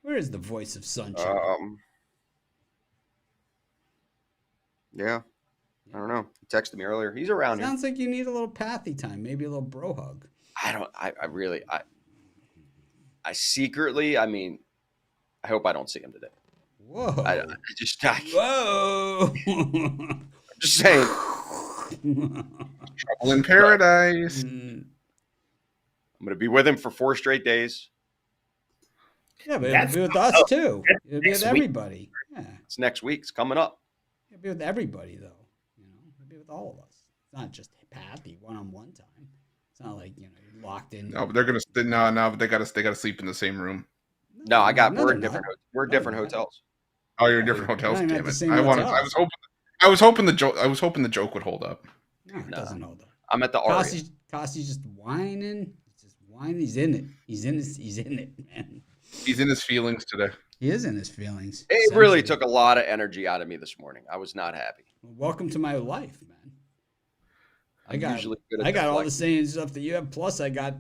Where is the voice of sunshine?
Yeah. I don't know. He texted me earlier. He's around here.
Sounds like you need a little Pathy time, maybe a little bro hug.
I secretly, I hope I don't see him today.
Whoa.
Whoa. I'm just saying.
Trouble in paradise.
I'm going to be with him for 4 straight days.
Yeah, but it'll be with us too. It'll be with everybody. Yeah.
It's next week. It's coming up.
It'll be with everybody, though. It'll be with all of us. It's not just Pathy one-on-one time. It's not like you're locked in.
No, but they're gonna but they gotta sleep in the same room.
No, we're in different hotels.
Oh, you're in different hotels.
Not even
Damn
at the
it!
same hotels.
I was hoping the joke would hold up.
No, it doesn't hold up.
I'm at the Aria.
Costy's just whining. He's just whining. He's in it. He's in it, man.
He's in his feelings today.
He is in his feelings.
It really took a lot of energy out of me this morning. I was not happy.
Well, welcome to my life, man. I got
all
all the same stuff that you have. Plus, I got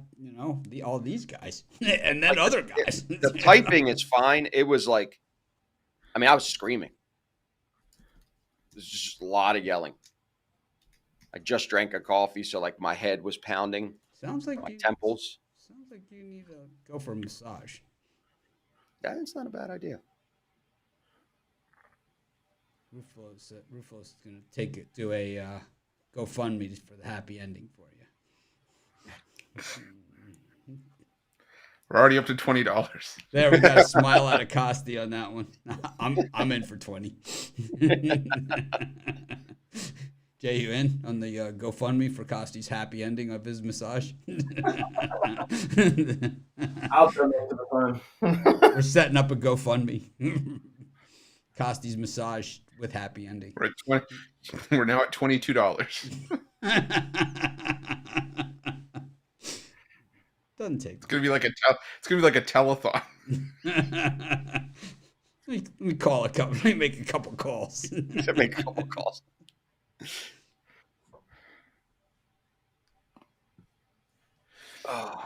all these guys and then other guys.
The typing is fine. It was like, I was screaming. There's just a lot of yelling. I just drank a coffee, so like my head was pounding.
Sounds like
my temples.
Sounds like you need to go for a massage.
That's not a bad idea.
Ruffolo's going to do a GoFundMe for the happy ending for you.
We're already up to $20.
There, we got a smile out of Costi on that one. I'm in for 20. Jay, you in on the GoFundMe for Costi's happy ending of his massage?
I'll donate to the fund.
We're setting up a GoFundMe. Costi's massage with happy ending.
We're now at $22.
Doesn't take.
It's gonna be like a telethon.
Let me call a couple. Let me make a couple calls.
Make a couple calls.
All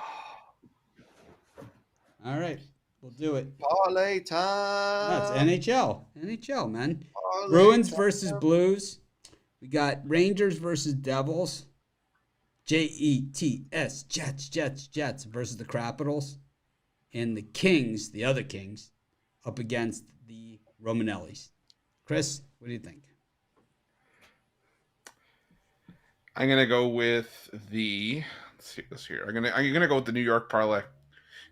right, we'll do it.
Parlay time.
That's NHL, man.
Parlay
Bruins
time.
versus Blues. We got Rangers versus Devils. Jets, Jets versus the Capitals. And the Kings, the other Kings, up against the Romanellis. Chris, what do you think?
I'm gonna go with let's hear. I'm gonna go with the New York parlay.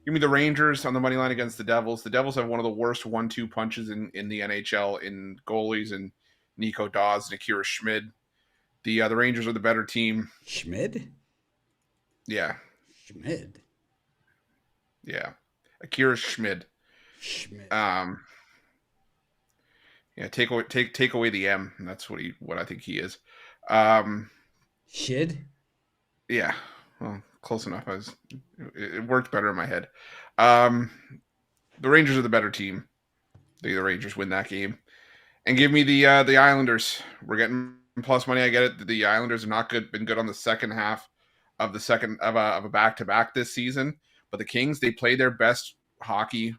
Give me the Rangers on the money line against the Devils. The Devils have one of the worst 1-2 punches in the NHL in goalies and Nico Dawes and Akira Schmid. The Rangers are the better team.
Schmid?
Yeah.
Schmid.
Yeah. Akira Schmid.
Schmid.
Yeah, take away the M. That's what I think he is.
Shid?
Yeah. Well, close enough. It worked better in my head. The Rangers are the better team. The Rangers win that game. And give me the Islanders. We're getting plus money. I get it. The Islanders are not good. Been good on the second half of a back-to-back this season. But the Kings, they play their best hockey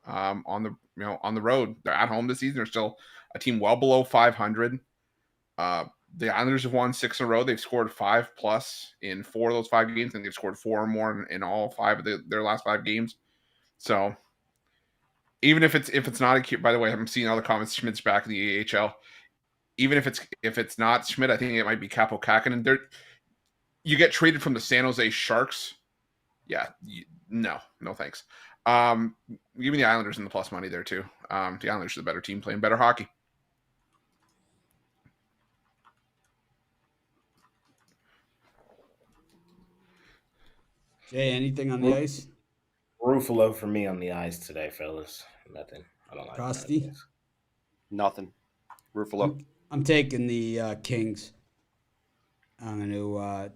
on the road. They're at home this season. They're still a team well below 500. The Islanders have won 6 in a row. They've scored 5+ in 4 of those 5 games, and they've scored 4 or more in all 5 of their last 5 games. So even if it's not a, by the way, I'm seeing other comments. Schmidt's back in the AHL. Even if it's not Schmidt, I think it might be Capo Kakinen. You get traded from the San Jose Sharks. Yeah, no thanks. Give me the Islanders and the plus money there too. The Islanders are the better team, playing better hockey.
Jay, anything on the ice?
Ruffolo for me on the ice today, fellas. Nothing. I don't like
Costi?
Nothing. Ruffalo.
I'm taking the Kings. I'm going to.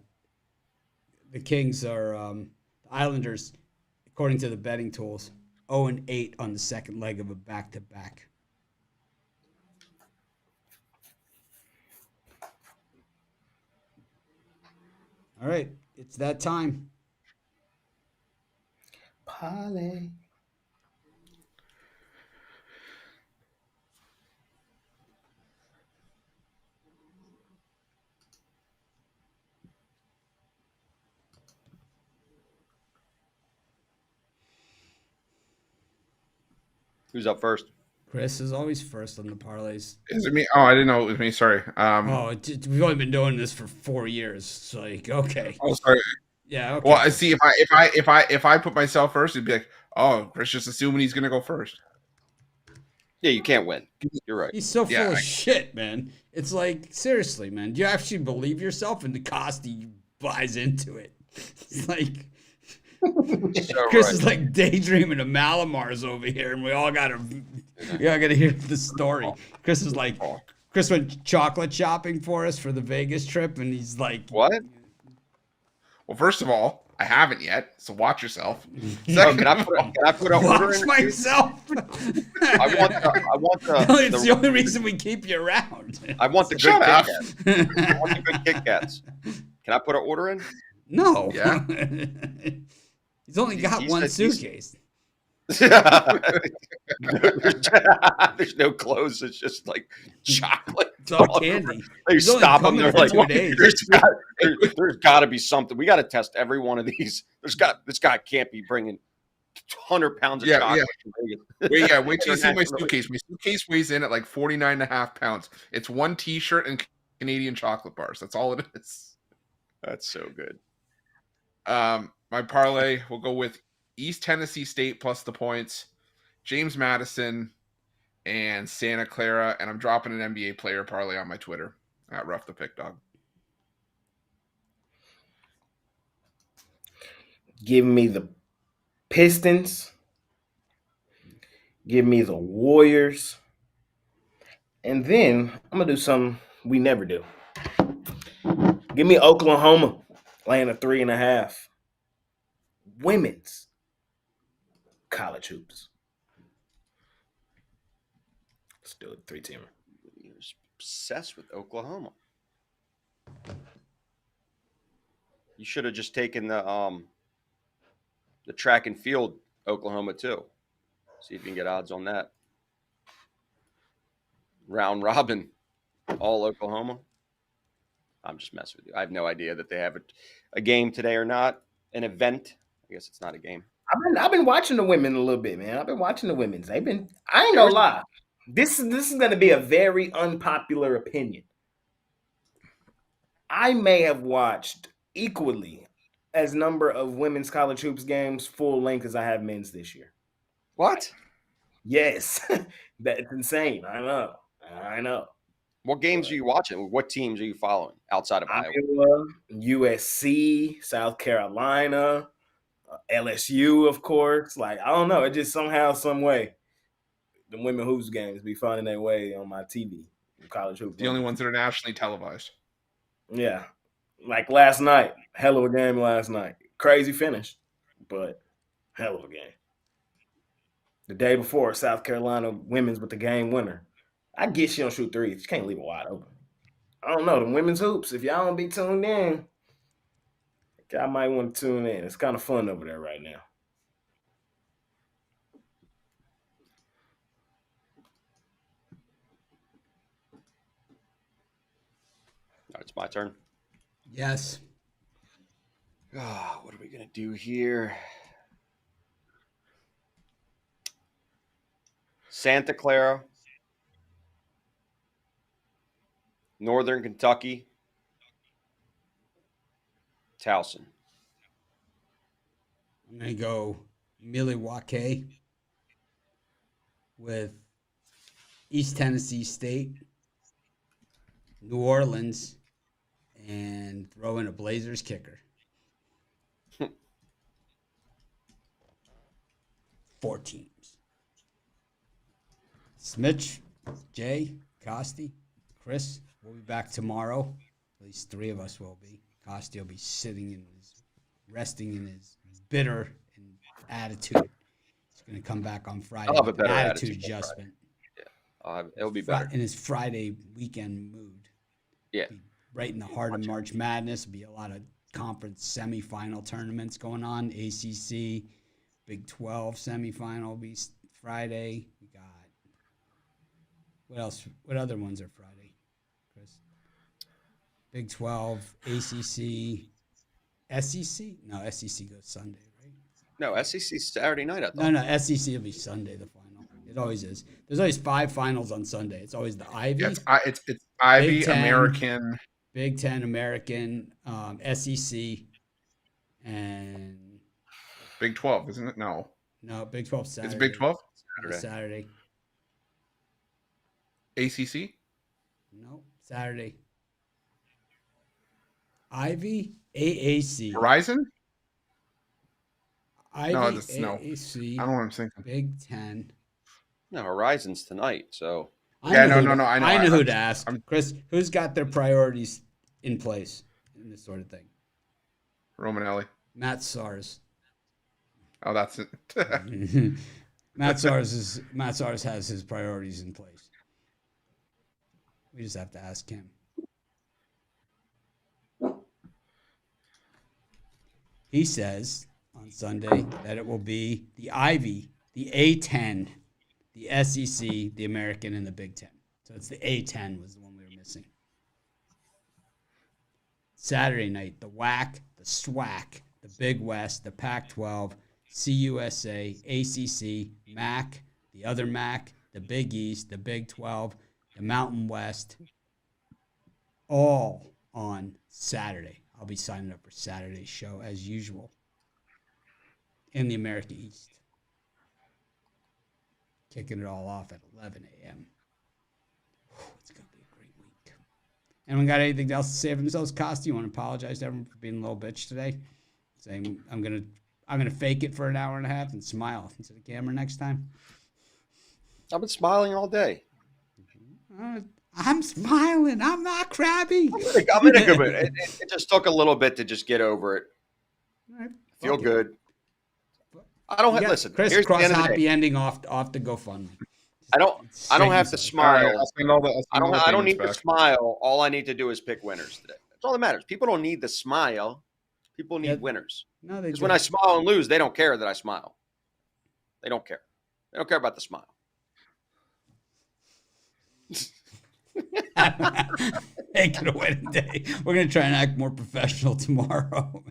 The Kings are the Islanders, according to the betting tools, 0-8 on the second leg of a back-to-back. All right, it's that time.
Parlay.
Who's up first?
Chris is always first on the parlays.
Is it me? Oh, I didn't know it was me. Sorry.
We've only been doing this for 4 years. It's like, okay.
Oh, sorry.
Yeah. Okay.
Well, I see. If I put myself first, it'd be like, oh, Chris just assuming he's gonna go first.
Yeah, you can't win. You're right.
He's so full of shit, man. It's like, seriously, man. Do you actually believe yourself? And the Costi buys into it. It's like,
So
Chris
right.
is like daydreaming of Malamars over here, and we all gotta hear the story. Chris went chocolate shopping for us for the Vegas trip, and he's like,
What?
Well, first of all, I haven't yet, so watch yourself.
Oh, can I put an order
watch
in?
myself.
I want
It's the only reason we keep you around.
I want the good
Shut up.
Kit Kats. I want the good Kit Kats. Can I put an order in?
No.
Yeah.
He's only got
He
one
said
suitcase.
There's no clothes. It's just like chocolate.
It's all candy.
They
He's only
stop them.
coming
They're
for
like,
2 days.
there's got to be something. We got to test every one of these. This guy can't be bringing 100 pounds of chocolate.
Yeah. Wait till you see my suitcase. My suitcase weighs in at like 49.5 pounds. It's 1 T-shirt and Canadian chocolate bars. That's all it is.
That's so good.
My parlay will go with East Tennessee State plus the points, James Madison, and Santa Clara, and I'm dropping an NBA player parlay on my Twitter at Ruff the Pick Dog.
Give me the Pistons. Give me the Warriors. And then I'm going to do something we never do. Give me Oklahoma laying a 3.5. Women's college hoops. Let's do it. 3-teamer.
You're obsessed with Oklahoma. You should have just taken the track and field Oklahoma too. See if you can get odds on that. Round robin, all Oklahoma. I'm just messing with you. I have no idea that they have a game today or not. An event. I guess it's not a game.
I've been watching the women a little bit, man. I've been watching the women's. I ain't gonna lie. This is gonna be a very unpopular opinion. I may have watched equally as number of women's college hoops games full length as I have men's this year.
What?
Yes. That's insane. I know.
What games are you watching? What teams are you following outside of Iowa?
USC, South Carolina, LSU, of course. Like, I don't know. It just somehow, some way, the women hoops games be finding their way on my TV. College hoops.
The only ones that are nationally televised.
Yeah. Like last night. Hell of a game last night. Crazy finish, but hell of a game. The day before, South Carolina women's with the game winner. I get she don't shoot threes. She can't leave it wide open. I don't know. The women's hoops, if y'all don't be tuned in, y'all might want to tune in. It's kind of fun over there right now.
It's my turn.
Yes.
Oh, what are we going to do here? Santa Clara, Northern Kentucky, Towson.
I'm going to go Milwaukee with East Tennessee State, New Orleans, and throw in a Blazers kicker. 4 teams. Mitch, Jay, Costi, Chris, we'll be back tomorrow. At least 3 of us will be. Costi will be resting in his bitter attitude. He's going to come back on Friday.
I'll have a better
attitude adjustment.
Yeah, it'll be better.
In his Friday weekend mood.
Yeah.
Right in the heart of March Madness. There'll be a lot of conference semifinal tournaments going on. ACC, Big 12 semifinal will be Friday. We got what else? What other ones are Friday, Chris? Big 12, ACC, SEC? No, SEC goes Sunday, right?
No, SEC's Saturday night, I thought.
No, SEC will be Sunday, the final. It always is. There's always 5 finals on Sunday. It's always the Ivy.
Yeah, it's Ivy,
Big 10,
American.
Big 10, American, SEC, and
Big 12, isn't it? No,
Big 12 Saturday.
It's Big 12?
Saturday.
ACC?
No, Saturday. Ivy, AAC.
Horizon?
Ivy,
No,
AAC.
I don't know what I'm thinking.
Big 10.
No, Horizon's tonight, so.
I know.
I know who to ask. Chris, who's got their priorities in place in this sort of thing?
Romanelli.
Matt Sars.
Oh, that's it.
Matt Sars has his priorities in place. We just have to ask him. He says on Sunday that it will be the Ivy, the A10, the SEC, the American, and the Big 10. So it's the A10 was the one we were missing. Saturday night, the WAC, the SWAC, the Big West, the Pac-12, CUSA, ACC, MAC, the other MAC, the Big East, the Big 12, the Mountain West, all on Saturday. I'll be signing up for Saturday's show as usual in the America East. Kicking it all off at 11 a.m. It's going to be a great week. Anyone got anything else to say for themselves? Costi, you want to apologize to everyone for being a little bitch today? Saying I'm gonna fake it for an hour and a half and smile into the camera next time.
I've been smiling all day.
I'm smiling. I'm not crabby.
I'm in a good mood. It just took a little bit to just get over it.
Right,
Feel good. I don't listen.
Chris,
here's
cross
the end of the
happy
day.
ending off the GoFundMe.
I don't have to smile. I don't need to
back.
smile. All I need to do is pick winners today. That's all that matters. People don't need to smile. People need winners.
No, they
Because
do.
when I smile and lose, they don't care that I smile. They don't care. They don't care about the smile.
Make it a wedding day. We're gonna try and act more professional tomorrow.